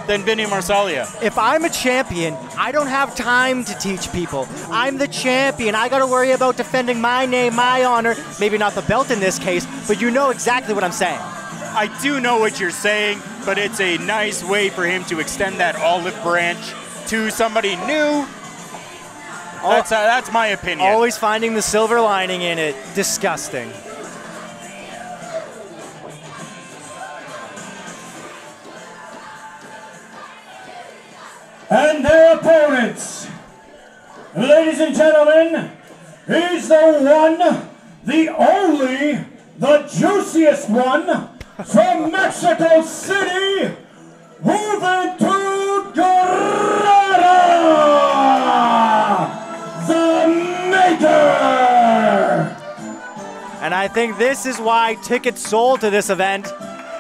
Speaker 1: than Vinny Marseglia?
Speaker 2: If I'm a champion, I don't have time to teach people. I'm the champion. I got to worry about defending my name, my honor. Maybe not the belt in this case, but you know exactly what I'm saying.
Speaker 1: I do know what you're saying, but it's a nice way for him to extend that olive branch to somebody new. That's my opinion.
Speaker 2: Always finding the silver lining in it. Disgusting.
Speaker 3: And their opponents, ladies and gentlemen, he's the one, the only, the juiciest one from Mexico City, Juventud Guerrera, the Maker.
Speaker 2: And I think this is why tickets sold to this event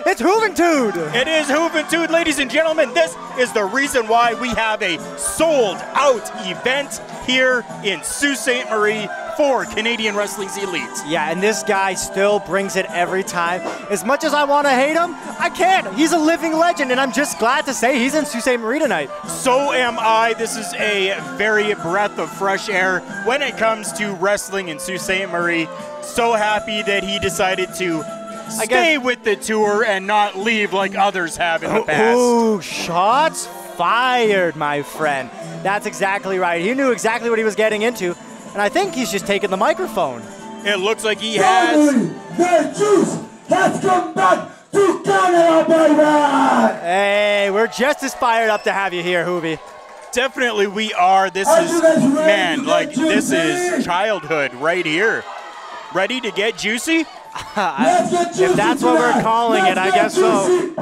Speaker 2: It's Juventud.
Speaker 1: It is Juventud, ladies and gentlemen. This is the reason why we have a sold-out event here in Sault Ste. Marie for Canadian Wrestling's Elite.
Speaker 2: Yeah, and this guy still brings it every time. As much as I want to hate him, I can't. He's a living legend, and I'm just glad to say he's in Sault Ste. Marie tonight.
Speaker 1: So am I. This is a very breath of fresh air when it comes to wrestling in Sault Ste. Marie. So happy that he decided to stay with the tour and not leave like others have in the past.
Speaker 2: Ooh, shots fired, my friend. That's exactly right. He knew exactly what he was getting into, and I think he's just taking the microphone.
Speaker 1: It looks like he has.
Speaker 3: The juice has come back to Canada, baby!
Speaker 2: Hey, we're just as fired up to have you here, Hoovy.
Speaker 1: Definitely we are. This is, man, like, this is childhood right here. Ready to get juicy?
Speaker 2: If that's what we're calling it, I guess so.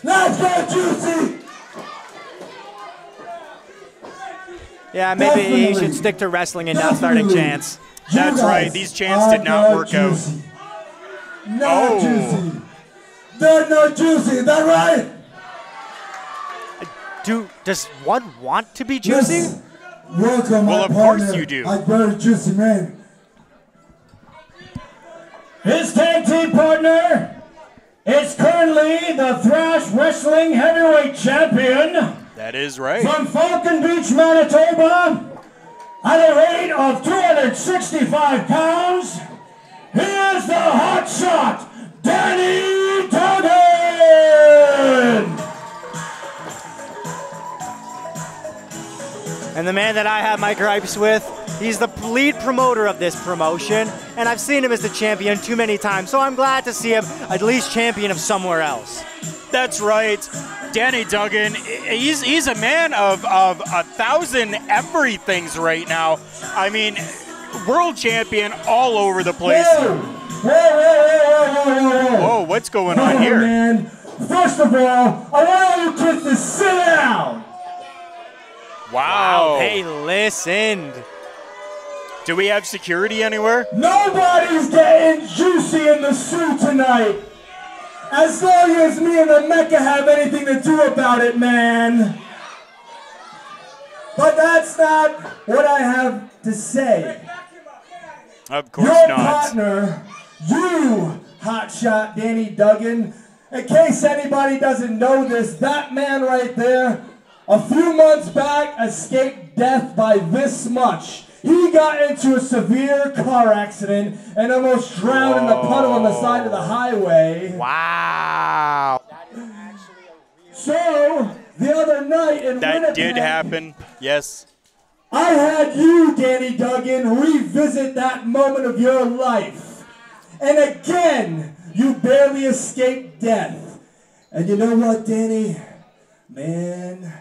Speaker 3: Let's get juicy!
Speaker 2: Yeah, maybe he should stick to wrestling and not starting chants.
Speaker 1: That's right. These chants did not work out.
Speaker 3: Not juicy. They're not juicy. Is that right?
Speaker 2: Does one want to be juicy?
Speaker 3: Yes. Welcome,
Speaker 1: Well, of course you do.
Speaker 3: I'm very juicy, man. His tag team partner is currently the Thrash Wrestling Heavyweight Champion.
Speaker 1: That is right.
Speaker 3: From Falcon Beach, Manitoba, at a weight of 265 pounds, he is the hot shot, Danny Duggan!
Speaker 2: And the man that I have my gripes with, he's the lead promoter of this promotion, and I've seen him as the champion too many times, so I'm glad to see him at least champion of somewhere else.
Speaker 1: That's right. Danny Duggan, he's a man of 1,000 everythings right now. I mean, world champion all over the place. Whoa, what's going on here?
Speaker 3: Man. First of all, I want all you kids to sit down.
Speaker 1: Wow.
Speaker 2: They listened.
Speaker 1: Do we have security anywhere?
Speaker 3: Nobody's getting juicy in the suit tonight. As long as me and the Mecca have anything to do about it, man. But that's not what I have to say.
Speaker 1: Of course
Speaker 3: Your
Speaker 1: not.
Speaker 3: partner, you hotshot Danny Duggan. In case anybody doesn't know this, that man right there, a few months back, escaped death by this much. He got into a severe car accident and almost drowned in the puddle on the side of the highway.
Speaker 2: Wow.
Speaker 3: So, the other night in
Speaker 1: That
Speaker 3: Winnipeg,
Speaker 1: did happen, yes.
Speaker 3: I had you, Danny Duggan, revisit that moment of your life. And again, you barely escaped death. And you know what, Danny? Man,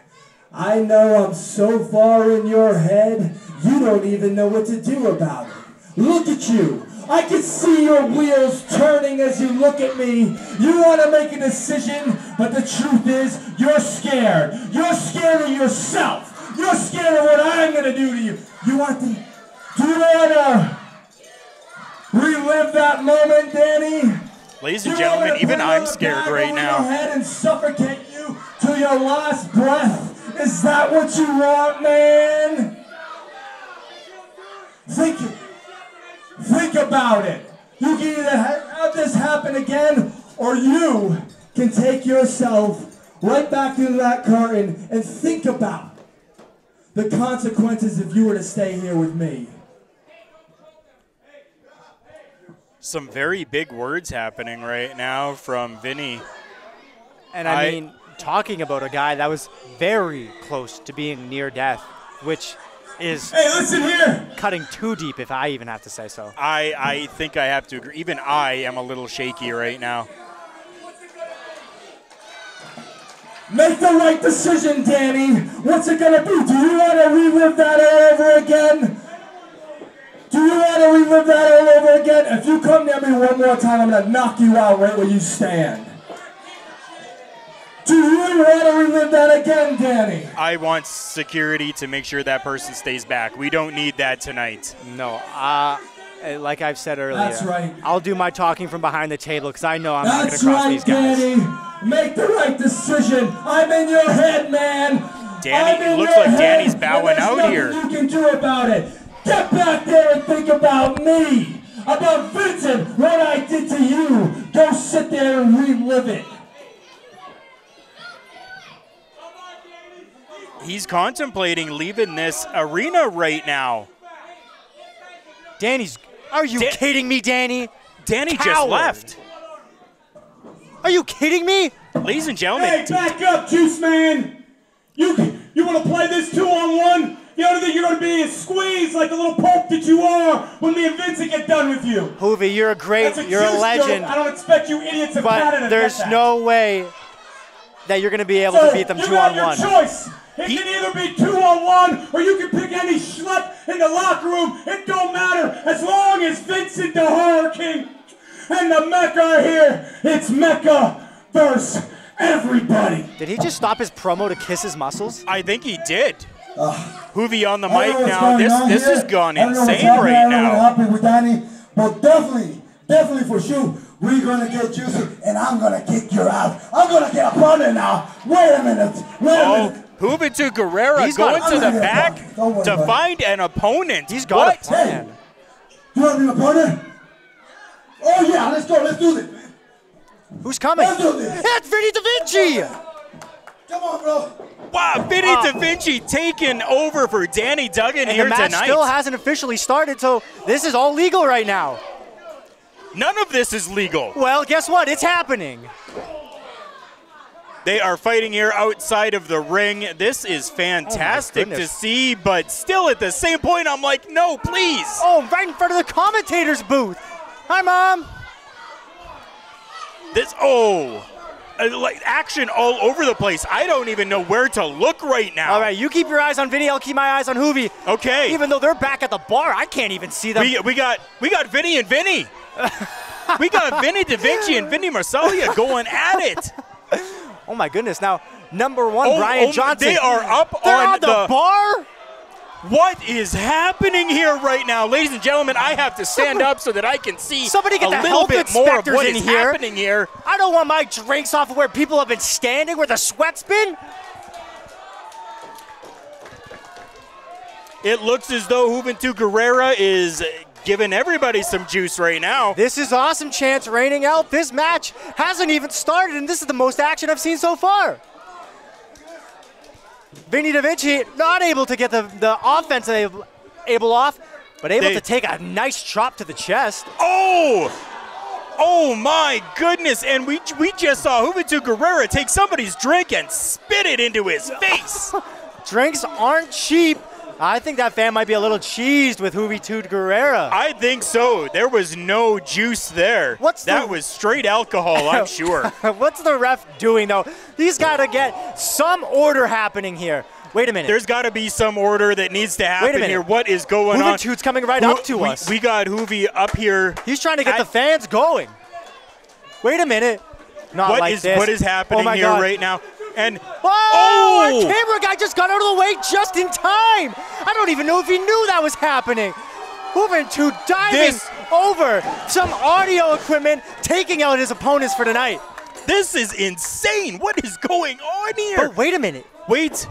Speaker 3: I know I'm so far in your head, you don't even know what to do about it. Look at you. I can see your wheels turning as you look at me. You want to make a decision, but the truth is, you're scared. You're scared of yourself. You're scared of what I'm going to do to you. Do you want to relive that moment, Danny?
Speaker 1: Ladies and gentlemen, even I'm scared right now.
Speaker 3: Your head and suffocate you to your last breath. Is that what you want, man? Think about it. You can either have this happen again, or you can take yourself right back into that curtain and think about the consequences if you were to stay here with me.
Speaker 1: Some very big words happening right now from Vinny.
Speaker 2: And I mean, talking about a guy that was very close to being near death, which is
Speaker 3: listen here.
Speaker 2: Cutting too deep, if I even have to say so.
Speaker 1: I think I have to agree. Even I am a little shaky right now.
Speaker 3: Make the right decision, Danny. What's it gonna be? Do you want to relive that all over again? Do you want to relive that all over again? If you come near me one more time, I'm gonna knock you out right where you stand. Do you want to relive that again, Danny?
Speaker 1: I want security to make sure that person stays back. We don't need that tonight.
Speaker 2: No, like I've said earlier,
Speaker 3: That's right.
Speaker 2: I'll do my talking from behind the table because I know I'm not going
Speaker 3: That's
Speaker 2: to cross
Speaker 3: right,
Speaker 2: these guys.
Speaker 3: Danny. Make the right decision. I'm in your head, man.
Speaker 1: Danny, it looks like Danny's bowing out here.
Speaker 3: There's nothing you can do about it. Get back there and think about me. About Vincent, what I did to you. Go sit there and relive it.
Speaker 1: He's contemplating leaving this arena right now.
Speaker 2: Are you kidding me, Danny?
Speaker 1: Danny
Speaker 2: Coward.
Speaker 1: just left.
Speaker 2: Are you kidding me?
Speaker 1: Ladies and gentlemen.
Speaker 3: Hey, back up, Juice Man. You want to play this 2-on-1? The only thing you're going to be is squeezed like the little pulp that you are when me and Vincent get done with you.
Speaker 2: Hoovy, you're you're a legend.
Speaker 3: Joke. I don't expect you idiots in Canada
Speaker 2: But there's no way that you're going to be able to beat them 2-on-1.
Speaker 3: You got your choice. It can either be 2-on-1 or you can pick any schlep in the locker room. It don't matter as long as Vincent the Horror King and the Mecca are here. It's Mecca versus everybody.
Speaker 2: Did he just stop his promo to kiss his muscles?
Speaker 1: I think he did. Hoovy on the mic now. This has gone insane right
Speaker 3: I'm
Speaker 1: now.
Speaker 3: happy with Danny, but definitely for sure, we're gonna get juicy, and I'm gonna kick your ass. I'm gonna get a partner now. Wait a minute.
Speaker 1: Juventud Guerrera going to the back to find an opponent.
Speaker 2: He's got a plan.
Speaker 3: Hey, you want me a partner? Oh yeah, let's go. Let's do this.
Speaker 2: Who's coming?
Speaker 3: Let's do this.
Speaker 2: It's Vinny Davinci.
Speaker 3: Come on, bro.
Speaker 1: Wow, Vinny Davinci taking over for Danny Duggan
Speaker 2: And
Speaker 1: here
Speaker 2: the match
Speaker 1: tonight.
Speaker 2: still hasn't officially started, so this is all legal right now.
Speaker 1: None of this is legal.
Speaker 2: Well, guess what? It's happening.
Speaker 1: They are fighting here outside of the ring. This is fantastic to see, but still at the same point, I'm like, no, please.
Speaker 2: Oh, right in front of the commentator's booth. Hi, Mom.
Speaker 1: Like action all over the place. I don't even know where to look right now.
Speaker 2: All right, you keep your eyes on Vinny. I'll keep my eyes on Hoovy.
Speaker 1: Okay.
Speaker 2: Even though they're back at the bar, I can't even see them.
Speaker 1: We got Vinny and Vinny. We got Vinny Davinci and Vinny Marsalia going at it.
Speaker 2: Oh my goodness! Now, number one, Brian Johnson.
Speaker 1: They are up
Speaker 2: on the bar.
Speaker 1: What is happening here right now, ladies and gentlemen? I have to stand up so that I can see
Speaker 2: Somebody get
Speaker 1: a
Speaker 2: the
Speaker 1: little
Speaker 2: health
Speaker 1: bit more of
Speaker 2: inspectors
Speaker 1: what
Speaker 2: in
Speaker 1: is
Speaker 2: here.
Speaker 1: happening here.
Speaker 2: I don't want my drinks off of where people have been standing, where the sweat's been.
Speaker 1: It looks as though Juventud Guerrera is giving everybody some juice right now.
Speaker 2: This is awesome chance raining out. This match hasn't even started, and this is the most action I've seen so far. Vinny Davinci not able to get the offense able off, but able to take a nice chop to the chest.
Speaker 1: Oh my goodness, and we just saw Juventud Guerrera take somebody's drink and spit it into his face.
Speaker 2: Drinks aren't cheap. I think that fan might be a little cheesed with Juventud Guerrera.
Speaker 1: I think so. There was no juice there. That was straight alcohol, I'm sure.
Speaker 2: What's the ref doing, though? He's got to get some order happening here. Wait a minute.
Speaker 1: There's got to be some order that needs to happen here. What is going on?
Speaker 2: Juventud's coming right up to us.
Speaker 1: We got Hoovy up here.
Speaker 2: He's trying to get the fans going. Wait a minute. Not like this.
Speaker 1: What is happening here right now? And
Speaker 2: our camera guy just got out of the way just in time. I don't even know if he knew that was happening. Juventud diving over some audio equipment, taking out his opponents for tonight.
Speaker 1: This is insane. What is going on here?
Speaker 2: But wait a minute.
Speaker 1: Wait.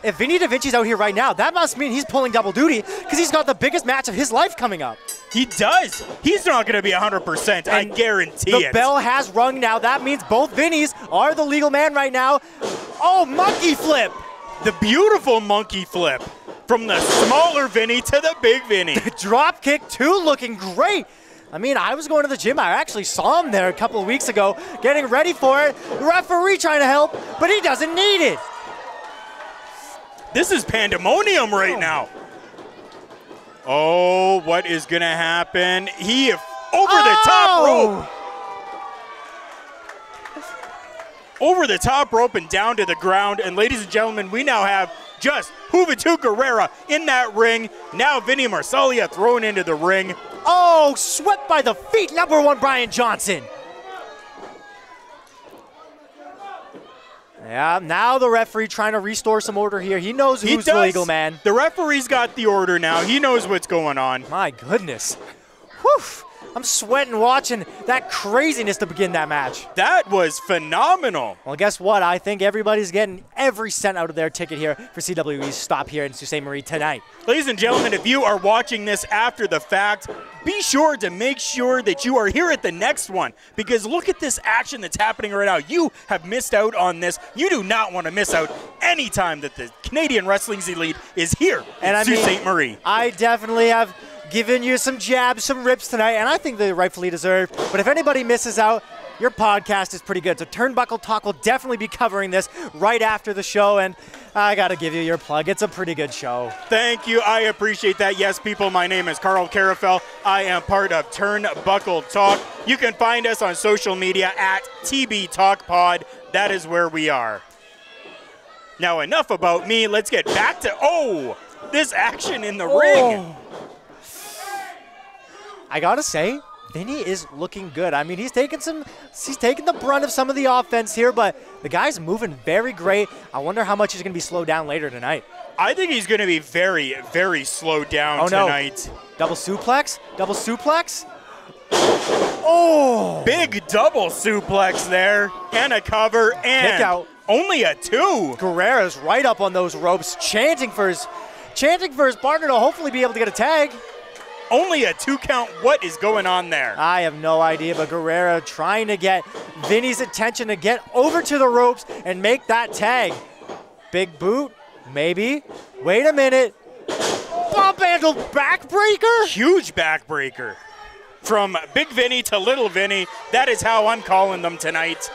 Speaker 2: If Vinny Davinci's out here right now, that must mean he's pulling double duty because he's got the biggest match of his life coming up.
Speaker 1: He does. He's not going to be 100%. I guarantee it.
Speaker 2: The bell has rung now. That means both Vinnies are the legal man right now. Oh, monkey flip.
Speaker 1: The beautiful monkey flip from the smaller Vinny to the big Vinny.
Speaker 2: The drop kick, too, looking great. I mean, I was going to the gym. I actually saw him there a couple of weeks ago, getting ready for it. The referee trying to help, but he doesn't need it.
Speaker 1: This is pandemonium right now. Oh, what is going to happen? He over the top rope. Over the top rope and down to the ground. And ladies and gentlemen, we now have just Juventud Guerrera in that ring. Now Vinny Marsalia thrown into the ring.
Speaker 2: Oh, swept by the feet, number one, Brian Johnson. Yeah, now the referee trying to restore some order here. He knows who's the legal man.
Speaker 1: The referee's got the order now. He knows what's going on.
Speaker 2: My goodness. Whew. I'm sweating watching that craziness to begin that match.
Speaker 1: That was phenomenal.
Speaker 2: Well, guess what? I think everybody's getting every cent out of their ticket here for CWE's stop here in Sault Ste. Marie tonight.
Speaker 1: Ladies and gentlemen, if you are watching this after the fact, be sure to make sure that you are here at the next one, because look at this action that's happening right now. You have missed out on this. You do not want to miss out any time that the Canadian Wrestling's Elite is here in Sault Ste. Marie.
Speaker 2: I definitely have given you some jabs, some rips tonight, and I think they rightfully deserved. But if anybody misses out, your podcast is pretty good. So Turnbuckle Talk will definitely be covering this right after the show, and I got to give you your plug. It's a pretty good show.
Speaker 1: Thank you. I appreciate that. Yes, people, my name is Carl Carafel. I am part of Turnbuckle Talk. You can find us on social media at TB Talk Pod. That is where we are. Now, enough about me. Let's get back to, this action in the ring.
Speaker 2: I gotta say, Vinny is looking good. I mean, he's taking the brunt of some of the offense here, but the guy's moving very great. I wonder how much he's gonna be slowed down later tonight.
Speaker 1: I think he's gonna be very, very slowed down tonight.
Speaker 2: No. Double suplex? Double suplex? Oh!
Speaker 1: Big double suplex there, and a cover, and
Speaker 2: kick out.
Speaker 1: Only a 2.
Speaker 2: Guerrera's right up on those ropes, chanting for his partner to hopefully be able to get a tag.
Speaker 1: Only a 2 count. What is going on there?
Speaker 2: I have no idea, but Guerrera trying to get Vinny's attention to get over to the ropes and make that tag. Big boot, maybe. Wait a minute. Bump handle backbreaker?
Speaker 1: Huge backbreaker. From Big Vinny to Little Vinny, that is how I'm calling them tonight.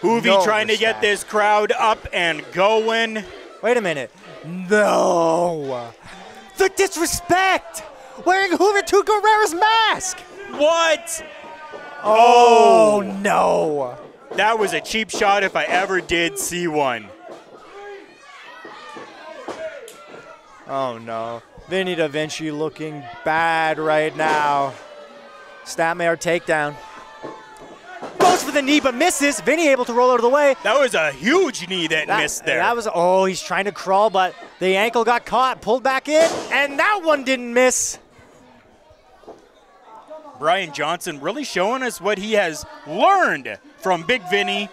Speaker 1: Hoovy trying to get this crowd up and going.
Speaker 2: Wait a minute. No. The disrespect. Wearing Juventud Guerrera's mask.
Speaker 1: What?
Speaker 2: Oh, no.
Speaker 1: That was a cheap shot if I ever did see one.
Speaker 2: Oh, no. Vinny Davinci looking bad right now. Statmare takedown. Goes for the knee, but misses. Vinny able to roll out of the way.
Speaker 1: That was a huge knee that missed there.
Speaker 2: That was, he's trying to crawl, but the ankle got caught, pulled back in, and that one didn't miss.
Speaker 1: Brian Johnson really showing us what he has learned from Big Vinny.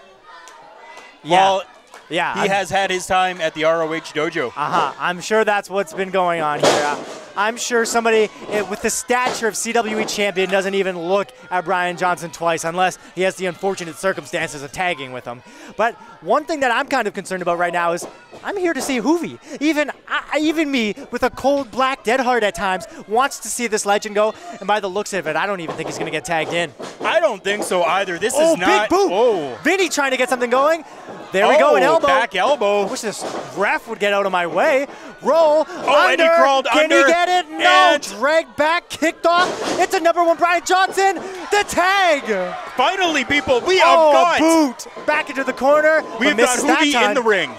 Speaker 1: While he has had his time at the ROH dojo.
Speaker 2: I'm sure that's what's been going on here. I'm sure somebody with the stature of CWE champion doesn't even look at Brian Johnson twice unless he has the unfortunate circumstances of tagging with him. But one thing that I'm kind of concerned about right now is I'm here to see Hoovy. Even me, with a cold black dead heart at times, wants to see this legend go. And by the looks of it, I don't even think he's going to get tagged in.
Speaker 1: I don't think so either. This is not.
Speaker 2: Big boot. Vinny trying to get something going. There we go, an elbow.
Speaker 1: Back elbow.
Speaker 2: I wish this ref would get out of my way. Roll. Under.
Speaker 1: And he crawled under.
Speaker 2: Can he get it? No. Dragged back, kicked off. It's a #1 Brian Johnson. The tag.
Speaker 1: Finally, people, we have got.
Speaker 2: Boot. Back into the corner.
Speaker 1: We've got Hoovy in the ring.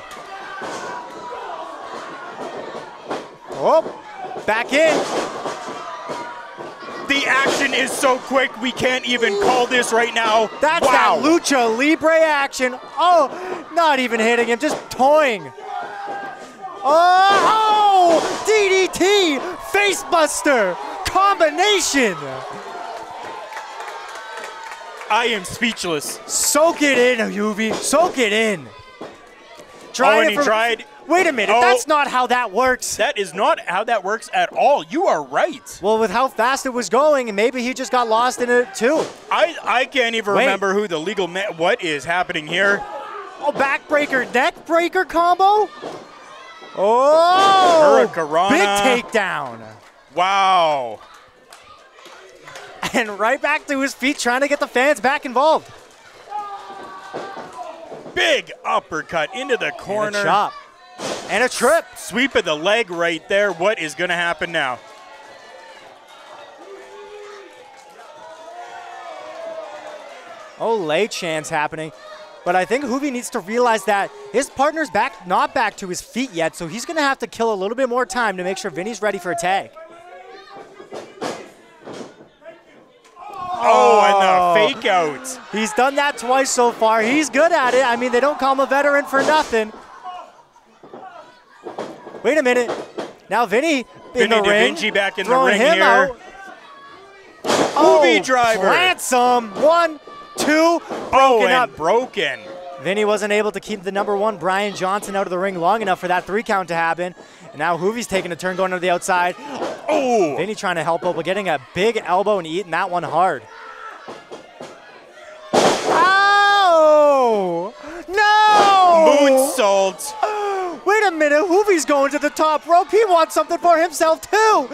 Speaker 2: Back in.
Speaker 1: The action is so quick, we can't even call this right now.
Speaker 2: That's that Lucha Libre action. Not even hitting him, just toying. DDT, facebuster, combination.
Speaker 1: I am speechless.
Speaker 2: Soak it in, Hoovy, soak it in.
Speaker 1: He tried.
Speaker 2: Wait a minute, that's not how that works.
Speaker 1: That is not how that works at all. You are right.
Speaker 2: Well, with how fast it was going, and maybe he just got lost in it too.
Speaker 1: I can't even remember who the legal man. What is happening here?
Speaker 2: Backbreaker, neck breaker combo.
Speaker 1: Hurricanrana.
Speaker 2: Big takedown.
Speaker 1: Wow.
Speaker 2: And right back to his feet, trying to get the fans back involved.
Speaker 1: Big uppercut into the corner.
Speaker 2: And a chop. And a trip.
Speaker 1: Sweep of the leg right there. What is going to happen now?
Speaker 2: Late chance happening. But I think Hoovy needs to realize that his partner's not back to his feet yet, so he's going to have to kill a little bit more time to make sure Vinny's ready for a tag.
Speaker 1: Oh, and the fake out.
Speaker 2: He's done that twice so far. He's good at it. I mean, they don't call him a veteran for nothing. Wait a minute. Now Vinny in the ring.
Speaker 1: Davinci back in the
Speaker 2: throwing
Speaker 1: ring
Speaker 2: him
Speaker 1: here.
Speaker 2: out.
Speaker 1: Movie driver.
Speaker 2: Plants him. 1, 2. Broken up.
Speaker 1: Broken.
Speaker 2: Vinny wasn't able to keep the #1 Brian Johnson out of the ring long enough for that 3 count to happen. And now Hoovie's taking a turn going to the outside.
Speaker 1: Oh!
Speaker 2: Vinny trying to help out, but getting a big elbow and eating that one hard. Ow! No!
Speaker 1: Moonsault.
Speaker 2: Wait a minute, Hoovie's going to the top rope. He wants something for himself too.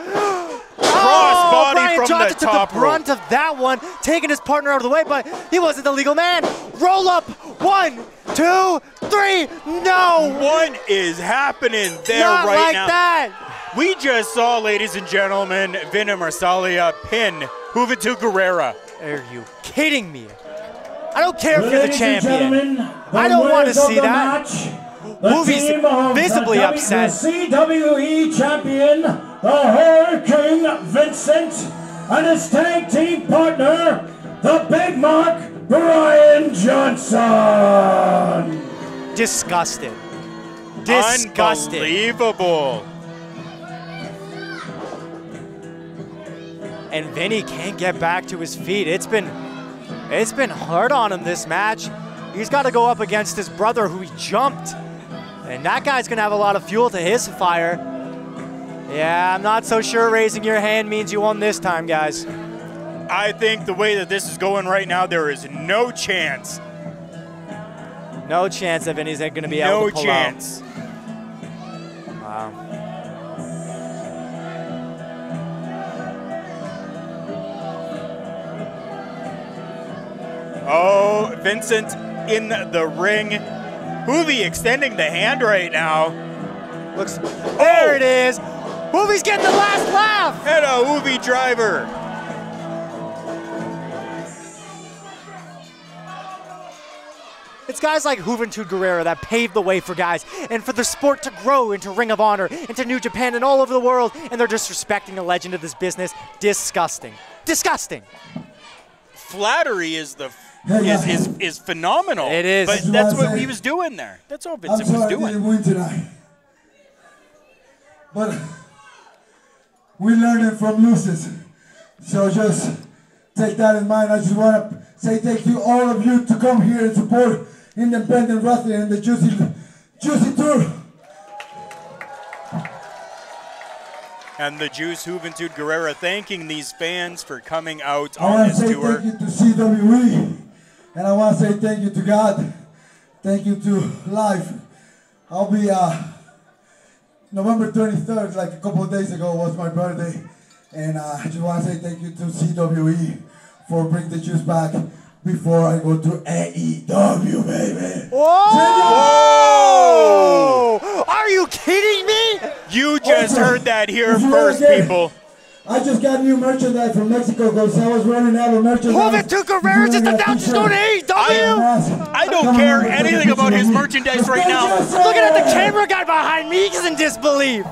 Speaker 1: Crossbody
Speaker 2: Brian
Speaker 1: from
Speaker 2: Johnson
Speaker 1: the
Speaker 2: took
Speaker 1: top
Speaker 2: the brunt of that one, taking his partner out of the way, but he wasn't the legal man. Roll up. 1, 2, 3. No.
Speaker 1: What is happening there
Speaker 2: Not
Speaker 1: right
Speaker 2: like
Speaker 1: now?
Speaker 2: that.
Speaker 1: We just saw, ladies and gentlemen, Vin and Marsalia pin Juventud Guerrera.
Speaker 2: Are you kidding me? I don't care if you're the
Speaker 3: Ladies and
Speaker 2: champion.
Speaker 3: gentlemen,
Speaker 2: I don't want to
Speaker 3: winners of
Speaker 2: see
Speaker 3: the
Speaker 2: that.
Speaker 3: match,
Speaker 2: Movie's
Speaker 3: the team of
Speaker 2: visibly
Speaker 3: the
Speaker 2: upset.
Speaker 3: CWE champion, the Hurricane Vincent, and his tag team partner, the Big Mark Brian Johnson.
Speaker 2: Disgusted. Disgusted.
Speaker 1: Unbelievable.
Speaker 2: And Vinny can't get back to his feet. It's been hard on him this match. He's got to go up against his brother who he jumped. And that guy's going to have a lot of fuel to his fire. Yeah, I'm not so sure raising your hand means you won this time, guys.
Speaker 1: I think the way that this is going right now, there is no chance.
Speaker 2: No chance that Vinny's going to be able to pull out.
Speaker 1: No chance.
Speaker 2: Wow.
Speaker 1: Oh, Vincent in the ring. Hoovie extending the hand right now.
Speaker 2: Looks, there it is. Hoovie's getting the last laugh.
Speaker 1: And a Hoovie driver.
Speaker 2: It's guys like Juventud Guerrera that paved the way for guys and for the sport to grow into Ring of Honor, into New Japan and all over the world, and they're disrespecting a legend of this business. Disgusting. Disgusting.
Speaker 1: Flattery is is phenomenal.
Speaker 2: It is.
Speaker 1: But that's what he was doing there. That's all Vincent was
Speaker 3: I didn't
Speaker 1: doing.
Speaker 3: win tonight, but we learned it from losers. So just take that in mind. I just want to say thank you all of you to come here and support independent wrestling and the Juicy Tour.
Speaker 1: And the Juice Juventud Guerrera thanking these fans for coming out
Speaker 3: I
Speaker 1: on
Speaker 3: want to
Speaker 1: this
Speaker 3: say
Speaker 1: tour.
Speaker 3: thank you to CWE, and I want to say thank you to God. Thank you to Life. I'll be November 23rd, like a couple of days ago, was my birthday, and I just want to say thank you to CWE for bringing the Juice back before I go to AEW, baby.
Speaker 2: Whoa! Are you kidding me?
Speaker 1: You just heard that here
Speaker 3: If you
Speaker 1: first,
Speaker 3: wanna get-
Speaker 1: people.
Speaker 3: I just got new merchandise from Mexico because I was running out of merchandise.
Speaker 2: Juventud Guerrera just announced he's going to AEW.
Speaker 1: I don't care anything about his merchandise right now.
Speaker 2: Looking at the camera guy behind me, he's in disbelief.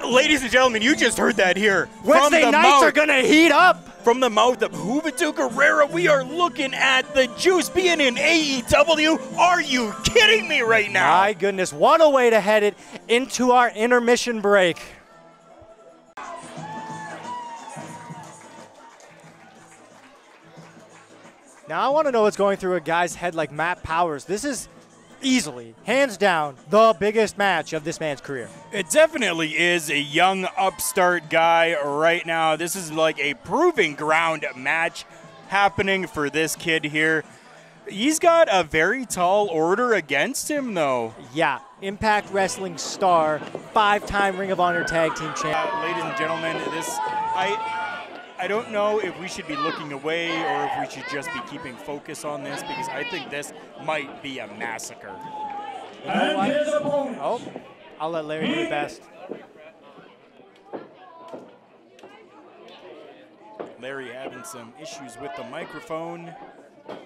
Speaker 1: Ladies and gentlemen, you just heard that here.
Speaker 2: Wednesday
Speaker 1: from the
Speaker 2: nights
Speaker 1: mouth,
Speaker 2: are going to heat up.
Speaker 1: From the mouth of Juventud Guerrera, we are looking at the Juice being in AEW. Are you kidding me right now?
Speaker 2: My goodness, what a way to head it into our intermission break. Now, I want to know what's going through a guy's head like Matt Powers. This is easily, hands down, the biggest match of this man's career.
Speaker 1: It definitely is a young upstart guy right now. This is like a proving ground match happening for this kid here. He's got a very tall order against him, though.
Speaker 2: Yeah, Impact Wrestling star, 5-time Ring of Honor Tag Team champion.
Speaker 1: Ladies and gentlemen, I don't know if we should be looking away or if we should just be keeping focus on this, because I think this might be a massacre.
Speaker 2: You know what? Oh, I'll let Larry do it best.
Speaker 1: Larry having some issues with the microphone.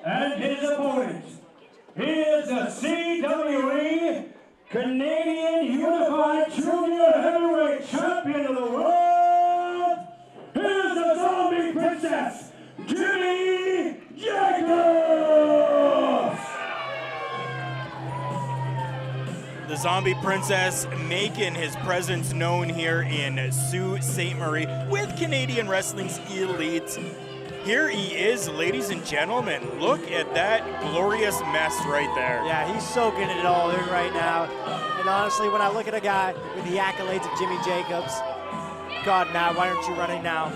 Speaker 3: And his opponent, he is the CWE Canadian Unified Junior Heavyweight Champion of the World. Here's the Zombie Princess, Jimmy
Speaker 1: The Zombie Princess making his presence known here in Sault Ste. Marie with Canadian Wrestling's Elite. Here he is, ladies and gentlemen. Look at that glorious mess right there.
Speaker 2: Yeah, he's soaking it all in right now. And honestly, when I look at a guy with the accolades of Jimmy Jacobs, God, Matt, why aren't you running now?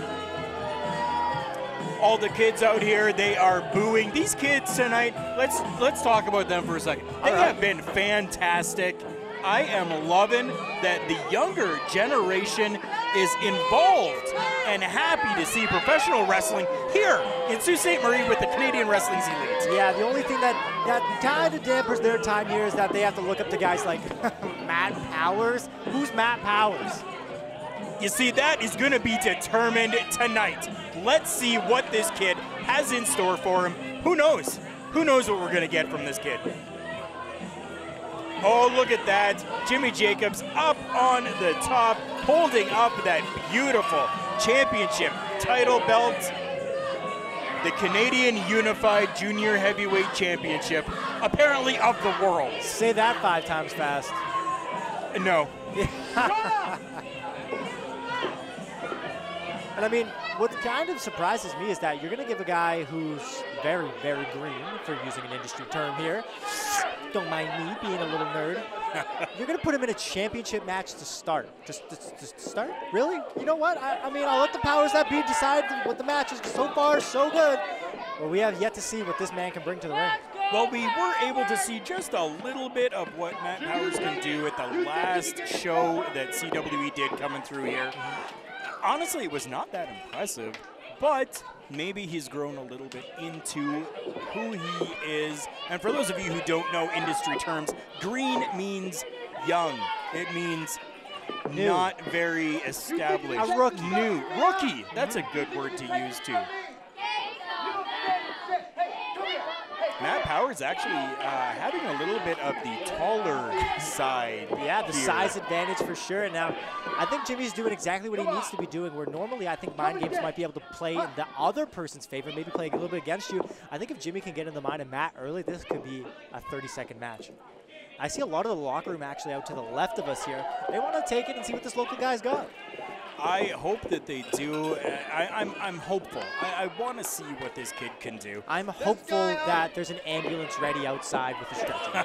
Speaker 1: All the kids out here, they are booing. These kids tonight, let's talk about them for a second. They have been fantastic. I am loving that the younger generation is involved and happy to see professional wrestling here in Sault Ste. Marie with the Canadian Wrestling's Elite.
Speaker 2: Yeah, the only thing that kind of dampers their time here is that they have to look up to guys like Matt Powers. Who's Matt Powers?
Speaker 1: You see, that is going to be determined tonight. Let's see what this kid has in store for him. Who knows? Who knows what we're going to get from this kid? Oh, look at that. Jimmy Jacobs up on the top, holding up that beautiful championship title belt. The Canadian Unified Junior Heavyweight Championship, apparently of the world.
Speaker 2: Say that 5 times fast.
Speaker 1: No.
Speaker 2: And I mean, what kind of surprises me is that you're going to give a guy who's very, very green, for using an industry term here. Don't mind me being a little nerd. You're going to put him in a championship match to start. Just start? Really? You know what? I mean, I'll let the powers that be decide what the match is. So far, so good. But we have yet to see what this man can bring to the ring.
Speaker 1: Well, we were able to see just a little bit of what Matt Powers can do at the last show that CWE did coming through here. Honestly, it was not that impressive, but maybe he's grown a little bit into who he is. And for those of you who don't know industry terms, green means young. It means
Speaker 2: new.
Speaker 1: Not very established.
Speaker 2: A rookie.
Speaker 1: New. Rookie. That's a good word to use, too. Matt Powers actually having a little bit of the taller side.
Speaker 2: Yeah, the
Speaker 1: here.
Speaker 2: size advantage for sure. Now, I think Jimmy's doing exactly what he needs to be doing, where normally I think mind games might be able to play in the other person's favor, maybe play a little bit against you. I think if Jimmy can get in the mind of Matt early, this could be a 30-second match. I see a lot of the locker room actually out to the left of us here. They want to take it and see what this local guy's got.
Speaker 1: I hope that they do. I'm hopeful. I want to see what this kid can do.
Speaker 2: I'm hopeful that there's an ambulance ready outside with a stretcher.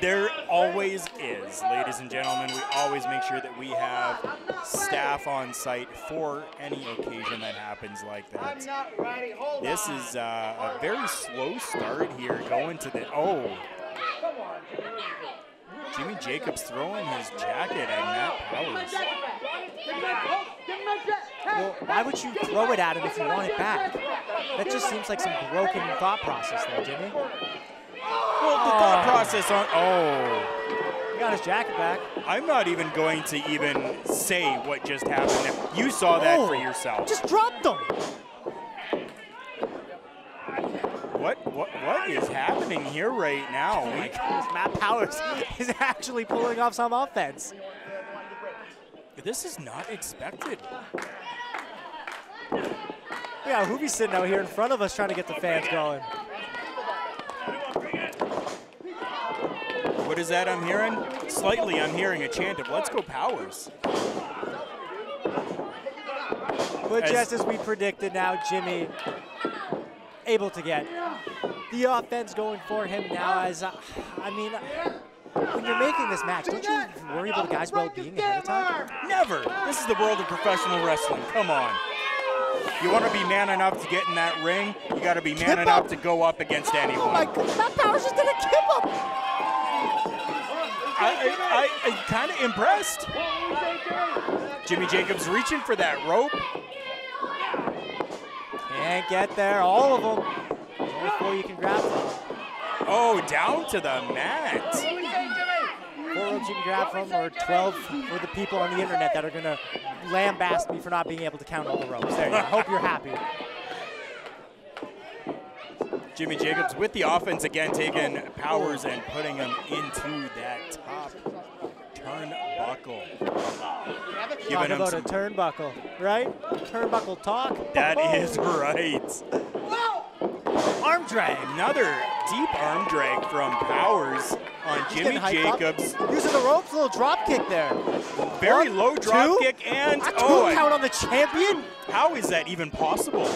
Speaker 1: There always is, ladies and gentlemen. We always make sure that we have staff on site for any occasion that happens like that. This is a very slow start here going to the, Jimmy Jacobs throwing his jacket at Matt Powers.
Speaker 2: Well, why would you throw it at him if you want it back? That just seems like some broken thought process there, Jimmy.
Speaker 1: Well, the thought process on,
Speaker 2: He got his jacket back.
Speaker 1: I'm not even going to even say what just happened there. You saw that for yourself.
Speaker 2: Just dropped him.
Speaker 1: What is happening here right now?
Speaker 2: Oh my goodness, Matt Powers is actually pulling off some offense.
Speaker 1: This is not expected.
Speaker 2: Yeah, Hoovie's sitting out here in front of us trying to get the fans going.
Speaker 1: What is that I'm hearing? Slightly, I'm hearing a chant of "Let's go Powers."
Speaker 2: But just as we predicted now, Jimmy able to get the offense going for him now. As I mean, when you're making this match, don't you worry about the guy's well-being ahead of time?
Speaker 1: Never. This is the world of professional wrestling. Come on. You want to be man enough to get in that ring, you got to be man enough to go up against anyone.
Speaker 2: Oh my God, Matt Powers just did a kip up.
Speaker 1: I'm kind of impressed. Jimmy Jacobs reaching for that rope.
Speaker 2: Can't get there, all of them. Only 4 you can grab them.
Speaker 1: Oh, down to the mat.
Speaker 2: 4 ropes you can grab from, or 12 for the people on the internet that are going to lambaste me for not being able to count all the ropes. There you go. I hope you're happy.
Speaker 1: Jimmy Jacobs with the offense again, taking Powers and putting him into that top turnbuckle.
Speaker 2: Talk about a turnbuckle, right? Turnbuckle talk.
Speaker 1: That is right.
Speaker 2: Arm drag.
Speaker 1: Another deep arm drag from Powers on Jimmy Jacobs.
Speaker 2: Using the ropes, a little drop kick there.
Speaker 1: Very
Speaker 2: 1,
Speaker 1: low drop
Speaker 2: 2.
Speaker 1: kick and
Speaker 2: A 2 count on the champion.
Speaker 1: How is that even possible?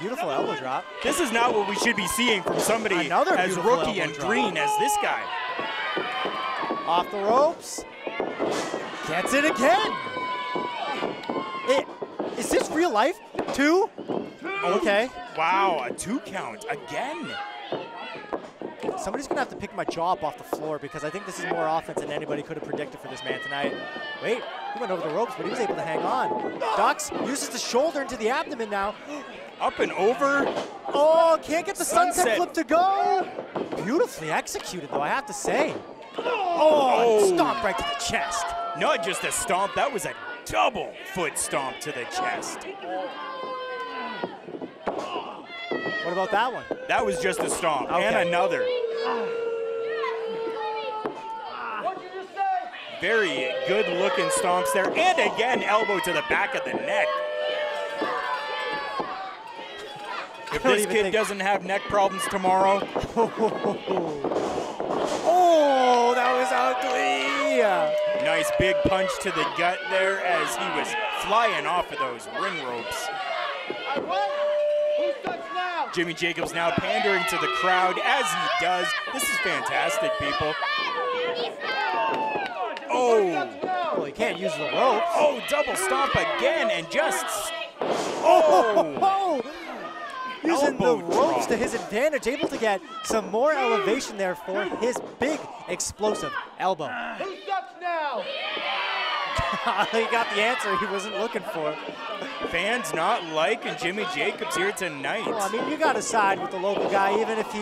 Speaker 2: Beautiful elbow drop.
Speaker 1: This is not what we should be seeing from somebody
Speaker 2: Another
Speaker 1: as
Speaker 2: beautiful
Speaker 1: rookie and
Speaker 2: elbow drop.
Speaker 1: green as this guy.
Speaker 2: Off the ropes. Gets it again. Is this real life? 2? Okay.
Speaker 1: Wow, a 2 count again.
Speaker 2: Somebody's going to have to pick my jaw up off the floor because I think this is more offense than anybody could have predicted for this man tonight. Wait, he went over the ropes, but he was able to hang on. Ducks, uses the shoulder into the abdomen now.
Speaker 1: Up and over.
Speaker 2: Oh, can't get the sunset flip to go. Beautifully executed, though, I have to say. Oh, stomp right to the chest.
Speaker 1: Not just a stomp, that was a double foot stomp to the chest.
Speaker 2: What about that one?
Speaker 1: That was just a stomp,
Speaker 2: Okay.
Speaker 1: and another. Very good looking stomps there, and again, elbow to the back of the neck. If this kid doesn't have neck problems tomorrow.
Speaker 2: Oh, that was ugly.
Speaker 1: Nice big punch to the gut there as he was flying off of those ring ropes. Jimmy Jacobs now pandering to the crowd as he does. This is fantastic, people. Oh.
Speaker 2: Well, he can't use the ropes.
Speaker 1: Oh, double stomp again and just.
Speaker 2: Oh. Using the
Speaker 1: Elbow
Speaker 2: ropes
Speaker 1: drop.
Speaker 2: to his advantage, able to get some more elevation there for his big explosive elbow.
Speaker 5: Who sucks now?
Speaker 2: He got the answer he wasn't looking for.
Speaker 1: Fans not liking Jimmy Jacobs here tonight.
Speaker 2: Well, I mean, you got to side with the local guy, even if he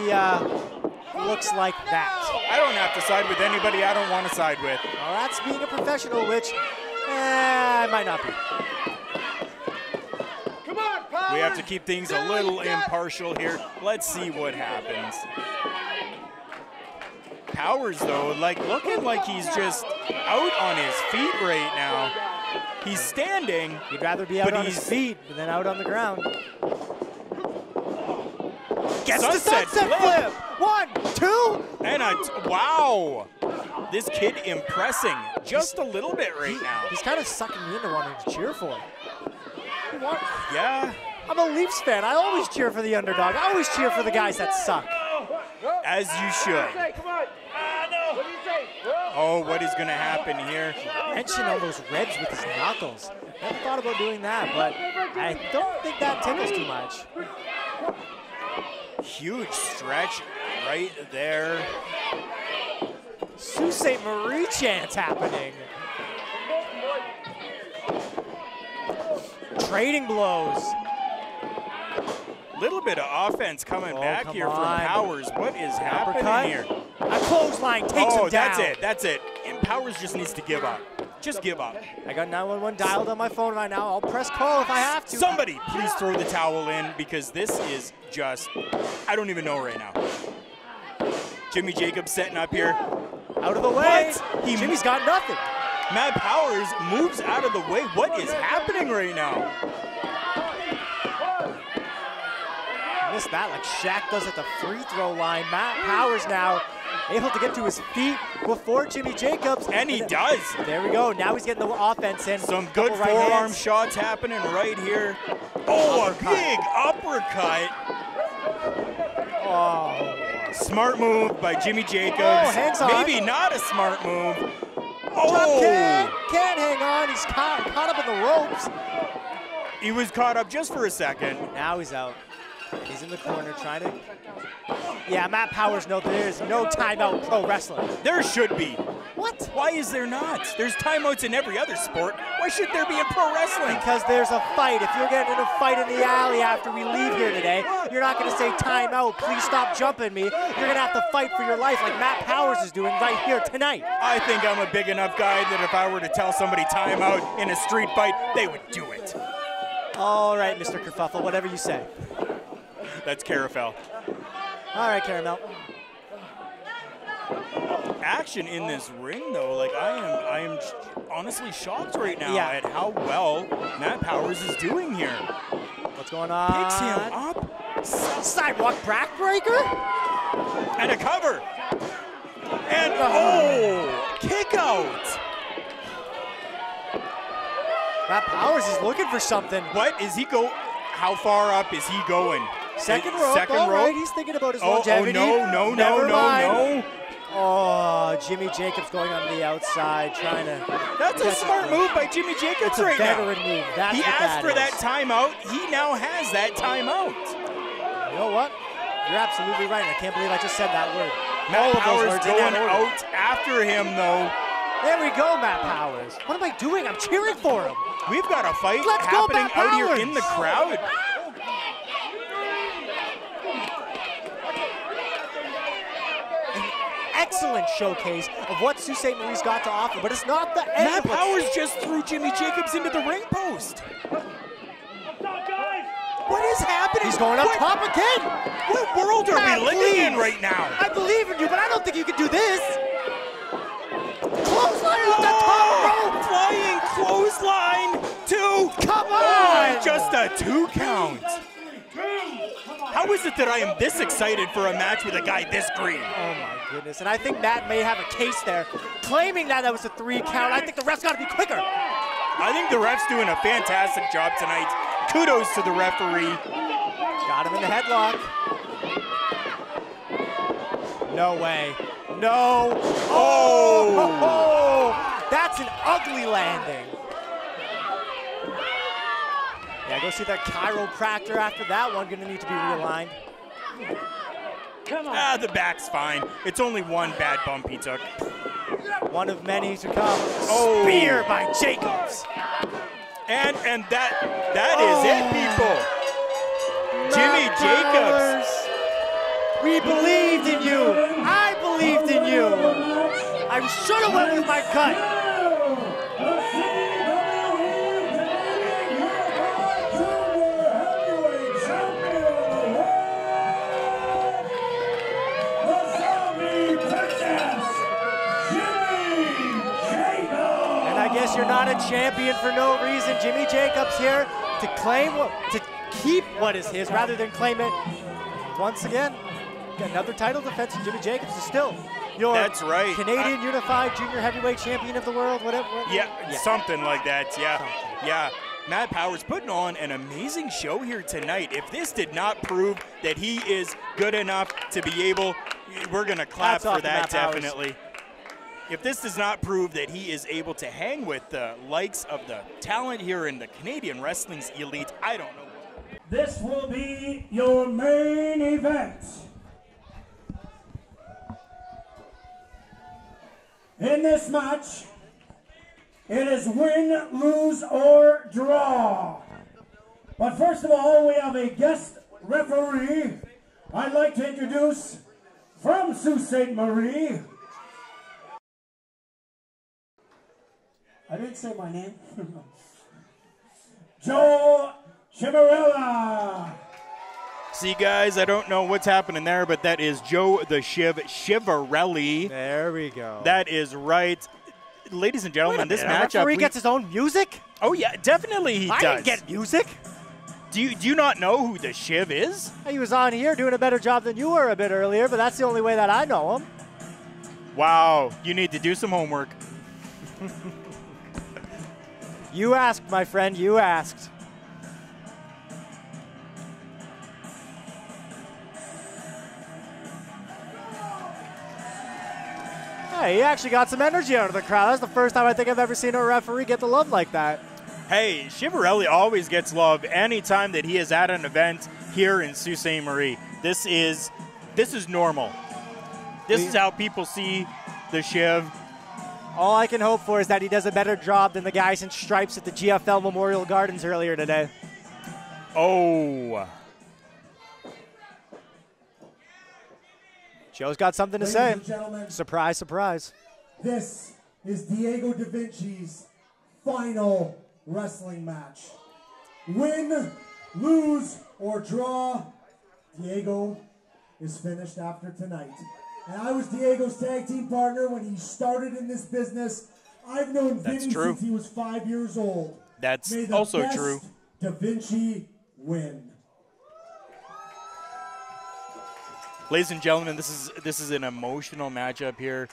Speaker 2: looks like that.
Speaker 1: I don't have to side with anybody I don't want to side with.
Speaker 2: Well, that's being a professional, which I might not be.
Speaker 5: Come on, Powers.
Speaker 1: We have to keep things a little impartial here. Let's see what happens. Powers, though, looking like he's just out on his feet right now. He's standing.
Speaker 2: He'd rather be out on his feet than out on the ground. Gets the sunset flip. 1, 2.
Speaker 1: And wow. This kid impressing just a little bit right now.
Speaker 2: He's kind of sucking me into wanting to cheer for him.
Speaker 1: Yeah.
Speaker 2: I'm a Leafs fan. I always cheer for the underdog. I always cheer for the guys that suck.
Speaker 1: As you should.
Speaker 5: Come on. No. What do you say?
Speaker 1: Oh, what is going to happen here?
Speaker 2: Mention all those ribs with his knuckles. Never thought about doing that, but I don't think that tickles too much.
Speaker 1: Huge stretch right there.
Speaker 2: Sault Ste. Marie chants happening. Trading blows.
Speaker 1: Little bit of offense coming back here from
Speaker 2: on.
Speaker 1: Powers. What is happening
Speaker 2: Uppercut.
Speaker 1: here?
Speaker 2: A clothesline takes him down.
Speaker 1: That's it. And Powers just needs to give up. Just give up.
Speaker 2: I got 911 dialed on my phone right now. I'll press call if I have to.
Speaker 1: Somebody please throw the towel in because this is just, I don't even know right now. Jimmy Jacobs setting up here.
Speaker 2: Out of the way.
Speaker 1: What?
Speaker 2: Jimmy's got nothing.
Speaker 1: Matt Powers moves out of the way. What is happening right now?
Speaker 2: Missed that like Shaq does at the free throw line. Matt Powers now able to get to his feet before Jimmy Jacobs.
Speaker 1: And he does.
Speaker 2: There we go. Now he's getting the offense in.
Speaker 1: Some good
Speaker 2: Couple right
Speaker 1: forearm
Speaker 2: hands.
Speaker 1: shots happening right here. Oh,
Speaker 2: Uppercut.
Speaker 1: a big uppercut.
Speaker 2: Oh.
Speaker 1: Smart move by Jimmy Jacobs.
Speaker 2: Oh, hands on.
Speaker 1: Maybe not a smart move.
Speaker 2: Drop kick.
Speaker 1: Oh,
Speaker 2: Can't hang on. He's caught up in the ropes.
Speaker 1: he was caught up just for a second.
Speaker 2: Now he's out. He's in the corner trying to. Yeah, Matt Powers knows there's no timeout pro wrestling.
Speaker 1: There should be.
Speaker 2: What?
Speaker 1: Why is there not? There's timeouts in every other sport. Why should there be in pro wrestling?
Speaker 2: Because there's a fight. If you're getting in a fight in the alley after we leave here today, you're not going to say timeout, please stop jumping me. You're going to have to fight for your life like Matt Powers is doing right here tonight.
Speaker 1: I think I'm a big enough guy that if I were to tell somebody timeout in a street fight, they would do it.
Speaker 2: All right, Mr. Kerfuffle, whatever you say.
Speaker 1: That's Carafel.
Speaker 2: All right, Caramel.
Speaker 1: Action in this ring, though. Like I am honestly shocked right now
Speaker 2: Yeah.
Speaker 1: at how well Matt Powers is doing here.
Speaker 2: What's going on?
Speaker 1: Picks him up,
Speaker 2: Sidewalk backbreaker?
Speaker 1: And a cover. And oh, kick out.
Speaker 2: Matt Powers is looking for something.
Speaker 1: What is he go? How far up is he going?
Speaker 2: Second rope.
Speaker 1: Second
Speaker 2: All
Speaker 1: rope.
Speaker 2: right, he's thinking about his longevity.
Speaker 1: No.
Speaker 2: Never mind. Oh, Jimmy Jacobs going on the outside, trying to.
Speaker 1: That's a smart move by Jimmy Jacobs right now.
Speaker 2: Veteran move. That's
Speaker 1: He
Speaker 2: what
Speaker 1: asked for
Speaker 2: is.
Speaker 1: that timeout. He now has that timeout.
Speaker 2: You know what? You're absolutely right. I can't believe I just said that word.
Speaker 1: Matt
Speaker 2: All of those
Speaker 1: Powers
Speaker 2: words in
Speaker 1: going
Speaker 2: that order.
Speaker 1: out after him, though.
Speaker 2: There we go, Matt Powers. What am I doing? I'm cheering for him.
Speaker 1: We've got a fight
Speaker 2: Let's go,
Speaker 1: happening
Speaker 2: Matt
Speaker 1: out here
Speaker 2: Powers.
Speaker 1: in the crowd.
Speaker 2: Excellent showcase of what Sault Ste. Marie's got to offer, but it's not the end.
Speaker 1: Matt
Speaker 2: of what-
Speaker 1: Powers just threw Jimmy Jacobs into the ring post. What is happening?
Speaker 2: He's going up
Speaker 1: What-
Speaker 2: top again.
Speaker 1: What world are
Speaker 2: Matt,
Speaker 1: we living in
Speaker 2: please.
Speaker 1: right now?
Speaker 2: I believe in you, but I don't think you can do this. Clothesline off the top rope.
Speaker 1: Flying clothesline to
Speaker 2: Come
Speaker 1: Oh,
Speaker 2: on.
Speaker 1: just a 2 count. How is it that I am this excited for a match with a guy this green?
Speaker 2: Oh my goodness, and I think Matt may have a case there, claiming that was a 3 count. I think the ref's got to be quicker.
Speaker 1: I think the ref's doing a fantastic job tonight. Kudos to the referee.
Speaker 2: Got him in the headlock. No way. No. Oh, that's an ugly landing. Yeah, go see that chiropractor after that one. Gonna need to be realigned.
Speaker 5: Come on.
Speaker 1: Ah, the back's fine. It's only one bad bump he took.
Speaker 2: One of many to come.
Speaker 1: Oh.
Speaker 2: Spear by Jacobs.
Speaker 1: And that is it, people. Jimmy
Speaker 2: Matt
Speaker 1: Jacobs.
Speaker 2: Powers, we believed in you. I believed in you. I should have went with my gut. And I guess you're not a champion for no reason. Jimmy Jacobs here to keep what is his rather than claim it. Once again, another title defense. Jimmy Jacobs is still your
Speaker 1: That's right.
Speaker 2: Canadian Unified Junior Heavyweight Champion of the world, whatever.
Speaker 1: Yeah, something like that. Yeah. Matt Powers putting on an amazing show here tonight. If this did not prove that he is good enough to be able, we're going to clap
Speaker 2: Hats off
Speaker 1: for
Speaker 2: to
Speaker 1: that,
Speaker 2: Matt Powers.
Speaker 1: definitely. If this does not prove that he is able to hang with the likes of the talent here in the Canadian Wrestling's elite, I don't know.
Speaker 3: This will be your main event. In this match, it is win, lose, or draw. But first of all, we have a guest referee. I'd like to introduce from Sault Ste. Marie. I didn't say my name. Joe Chivarella.
Speaker 1: See, guys, I don't know what's happening there, but that is Joe the Shiv Chivarelli.
Speaker 2: There we go.
Speaker 1: That is right. Ladies and gentlemen, this matchup.
Speaker 2: Referee gets his own music?
Speaker 1: Oh, yeah, definitely he
Speaker 2: I
Speaker 1: does.
Speaker 2: didn't get music.
Speaker 1: Do you not know who the Shiv is?
Speaker 2: He was on here doing a better job than you were a bit earlier, but that's the only way that I know him.
Speaker 1: Wow, you need to do some homework.
Speaker 2: You asked, my friend, you asked. Hey, he actually got some energy out of the crowd. That's the first time I think I've ever seen a referee get the love like that.
Speaker 1: Hey, Chivarelli always gets love anytime that he is at an event here in Sault Ste. Marie. This is normal. This is how people see the Shiv.
Speaker 2: All I can hope for is that he does a better job than the guys in stripes at the GFL Memorial Gardens earlier today.
Speaker 1: Oh.
Speaker 2: Joe's got something to
Speaker 3: Ladies
Speaker 2: say.
Speaker 3: and gentlemen,
Speaker 2: Surprise, surprise.
Speaker 3: this is Diego Davinci's final wrestling match. Win, lose, or draw, Diego is finished after tonight. And I was Diego's tag team partner when he started in this business. I've known Vinny
Speaker 1: true.
Speaker 3: since he was 5 years old.
Speaker 1: That's
Speaker 3: May the
Speaker 1: also
Speaker 3: best
Speaker 1: true.
Speaker 3: Da Vinci win.
Speaker 1: Ladies and gentlemen, this is an emotional matchup here.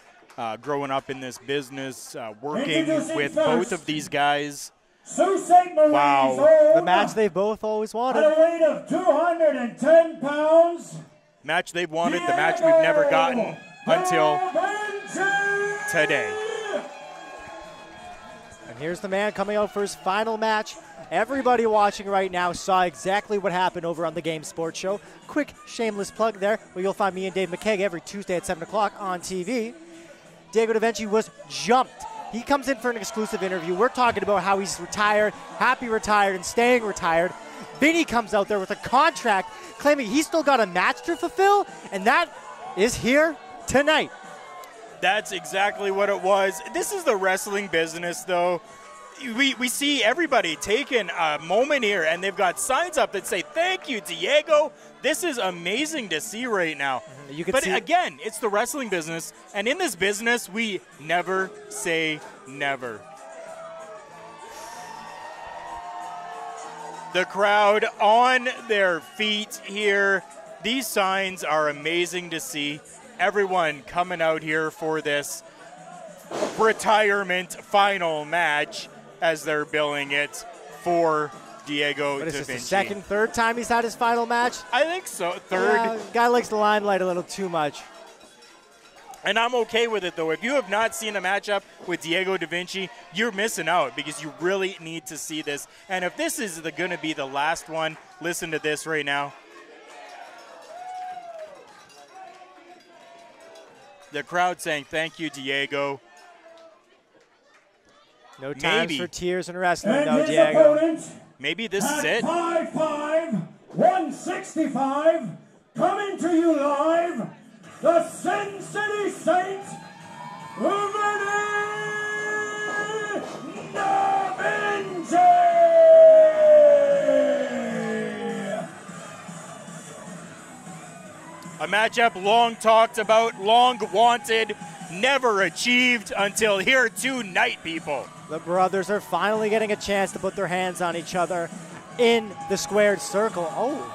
Speaker 1: Growing up in this business, working with both of these guys. Wow.
Speaker 2: The match they both always wanted.
Speaker 3: At a weight of 210 pounds.
Speaker 1: Match they've wanted, the match we've never gotten until today.
Speaker 2: And here's the man coming out for his final match. Everybody watching right now saw exactly what happened over on the Game Sports Show. Quick shameless plug there, where you'll find me and Dave McKeag every Tuesday at 7 o'clock on TV. Diego Davinci was jumped. He comes in for an exclusive interview. We're talking about how he's retired, happy retired, and staying retired. Vinny comes out there with a contract claiming he's still got a match to fulfill, and that is here tonight.
Speaker 1: That's exactly what it was. This is the wrestling business, though. We see everybody taking a moment here, and they've got signs up that say, "Thank you, Diego." This is amazing to see right now. But again, it's the wrestling business, and in this business, we never say never. The crowd on their feet here. These signs are amazing to see. Everyone coming out here for this retirement final match, as they're billing it, for Diego Davinci.
Speaker 2: What is this, the second, third time he's had his final match?
Speaker 1: I think so. Third.
Speaker 2: Guy likes the limelight a little too much.
Speaker 1: And I'm okay with it, though. If you have not seen a matchup with Diego Davinci, you're missing out, because you really need to see this. And if this is going to be the last one, listen to this right now. The crowd saying, "Thank you, Diego."
Speaker 2: No time for tears and wrestling, though, Diego.
Speaker 1: Maybe this is it.
Speaker 3: 5'5", 165, coming to you live, the Sin City Saint, Juventud Guerrera.
Speaker 1: A matchup long talked about, long wanted, never achieved until here tonight, people.
Speaker 2: The brothers are finally getting a chance to put their hands on each other in the squared circle. Oh,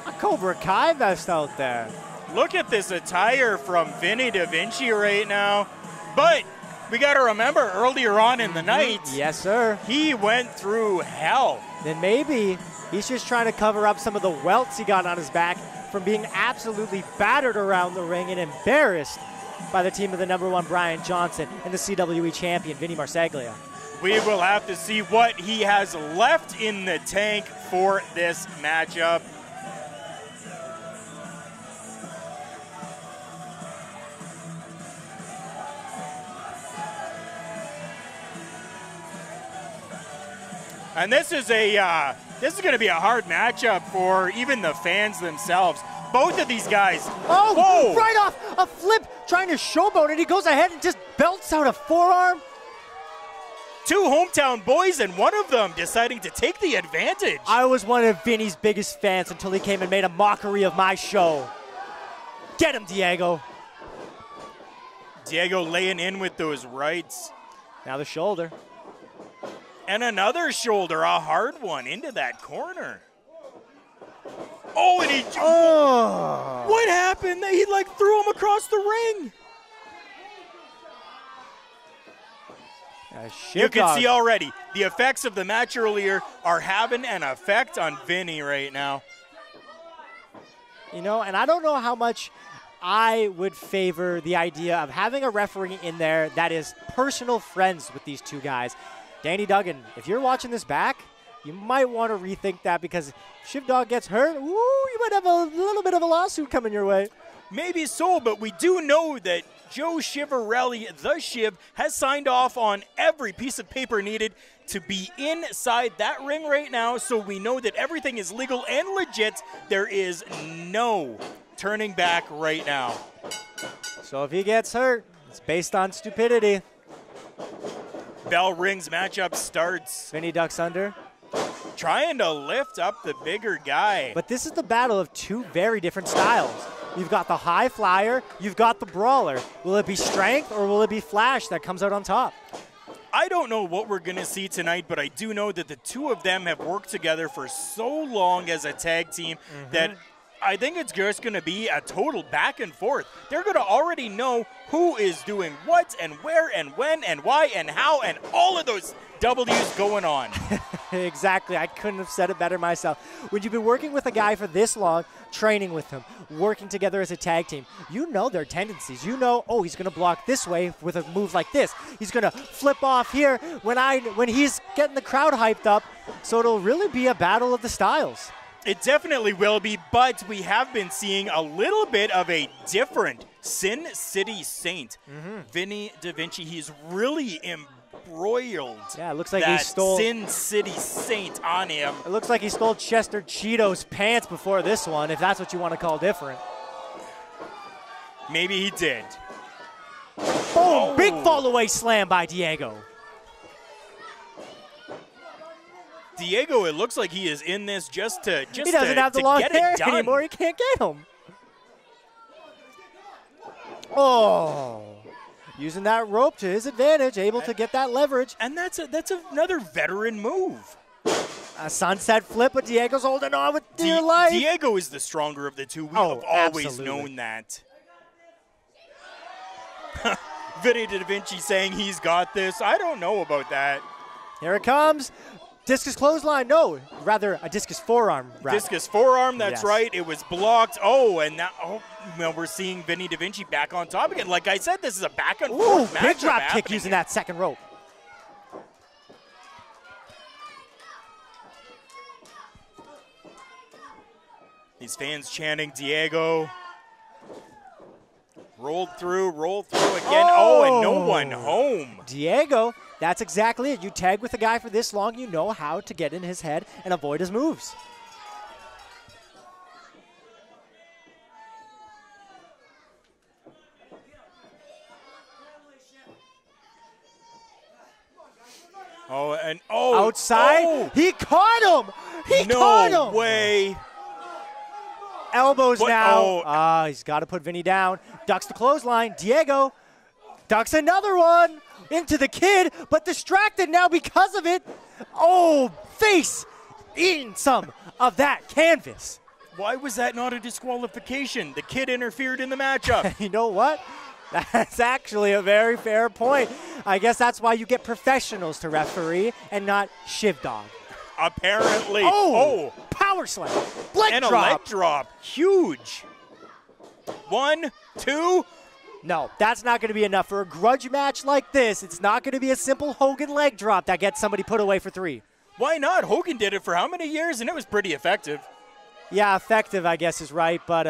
Speaker 2: a Cobra Kai vest out there.
Speaker 1: Look at this attire from Vinny Davinci right now. But we got to remember, earlier on in the night,
Speaker 2: yes, sir,
Speaker 1: he went through hell.
Speaker 2: Then maybe he's just trying to cover up some of the welts he got on his back from being absolutely battered around the ring and embarrassed by the team of the #1 Brian Johnson and the CWE champion Vinny Marsaglia.
Speaker 1: We will have to see what he has left in the tank for this matchup. And this is going to be a hard matchup for even the fans themselves. Both of these guys.
Speaker 2: Oh,
Speaker 1: whoa,
Speaker 2: right off a flip, trying to showboat it. He goes ahead and just belts out a forearm.
Speaker 1: Two hometown boys, and one of them deciding to take the advantage.
Speaker 2: I was one of Vinny's biggest fans until he came and made a mockery of my show. Get him, Diego.
Speaker 1: Diego laying in with those rights.
Speaker 2: Now the shoulder.
Speaker 1: And another shoulder, a hard one, into that corner. Oh, and he...
Speaker 2: Oh.
Speaker 1: What happened? He, like, threw him across the ring. You can see already the effects of the match earlier are having an effect on Vinny right now.
Speaker 2: You know, and I don't know how much I would favor the idea of having a referee in there that is personal friends with these two guys. Danny Duggan, if you're watching this back, you might want to rethink that, because if Shiv Dog gets hurt, ooh, you might have a little bit of a lawsuit coming your way.
Speaker 1: Maybe so, but we do know that Joe Chivarelli, the Shiv, has signed off on every piece of paper needed to be inside that ring right now, so we know that everything is legal and legit. There is no turning back right now.
Speaker 2: So if he gets hurt, it's based on stupidity.
Speaker 1: Bell rings, matchup starts.
Speaker 2: Vinny ducks under.
Speaker 1: Trying to lift up the bigger guy.
Speaker 2: But this is the battle of two very different styles. You've got the high flyer, you've got the brawler. Will it be strength or will it be flash that comes out on top?
Speaker 1: I don't know what we're going to see tonight, but I do know that the two of them have worked together for so long as a tag team that I think it's just going to be a total back and forth. They're going to already know who is doing what and where and when and why and how and all of those W's going on.
Speaker 2: Exactly. I couldn't have said it better myself. When you've been working with a guy for this long, training with him, working together as a tag team, you know their tendencies. You know, oh, he's going to block this way with a move like this. He's going to flip off here when he's getting the crowd hyped up. So it'll really be a battle of the styles.
Speaker 1: It definitely will be, but we have been seeing a little bit of a different Sin City Saint. Vinny Davinci, he's really embroiled.
Speaker 2: Yeah, it looks like
Speaker 1: that
Speaker 2: he stole
Speaker 1: Sin City Saint on him.
Speaker 2: It looks like he stole Chester Cheeto's pants before this one, if that's what you want to call different.
Speaker 1: Maybe he did.
Speaker 2: Boom! Big fall away slam by Diego.
Speaker 1: Diego, it looks like he is in this just to
Speaker 2: He doesn't have the long hair
Speaker 1: done.
Speaker 2: anymore. He can't get him. Oh. Using that rope to his advantage, able to get that leverage.
Speaker 1: And that's another veteran move.
Speaker 2: A sunset flip, but Diego's holding on with dear life.
Speaker 1: Diego is the stronger of the two. We have always known that. Vinny Davinci saying he's got this. I don't know about that.
Speaker 2: Here it comes. Discus clothesline. No, rather a discus forearm.
Speaker 1: Discus forearm, that's
Speaker 2: Yes.
Speaker 1: right. It was blocked. Oh, and now well, we're seeing Vinny Davinci back on top again. Like I said, this is a back and forth match.
Speaker 2: Big drop kick using that second rope.
Speaker 1: These fans chanting Diego. Rolled through again. Oh, and no one home.
Speaker 2: Diego, that's exactly it. You tag with a guy for this long, you know how to get in his head and avoid his moves. Outside, he caught him. He caught him.
Speaker 1: No way.
Speaker 2: Elbows
Speaker 1: But-
Speaker 2: now. He's got to put Vinny down. Ducks the clothesline. Diego ducks another one into the kid, but distracted now because of it. Oh, face eating some of that canvas.
Speaker 1: Why was that not a disqualification? The kid interfered in the matchup.
Speaker 2: You know what? That's actually a very fair point. I guess that's why you get professionals to referee and not Shiv Dog.
Speaker 1: Apparently.
Speaker 2: Oh, power slam. Leg
Speaker 1: and
Speaker 2: drop.
Speaker 1: a leg drop. Huge. 1, 2.
Speaker 2: No, that's not going to be enough. For a grudge match like this, it's not going to be a simple Hogan leg drop that gets somebody put away for 3.
Speaker 1: Why not? Hogan did it for how many years, and it was pretty effective.
Speaker 2: Yeah, effective, I guess, is right, but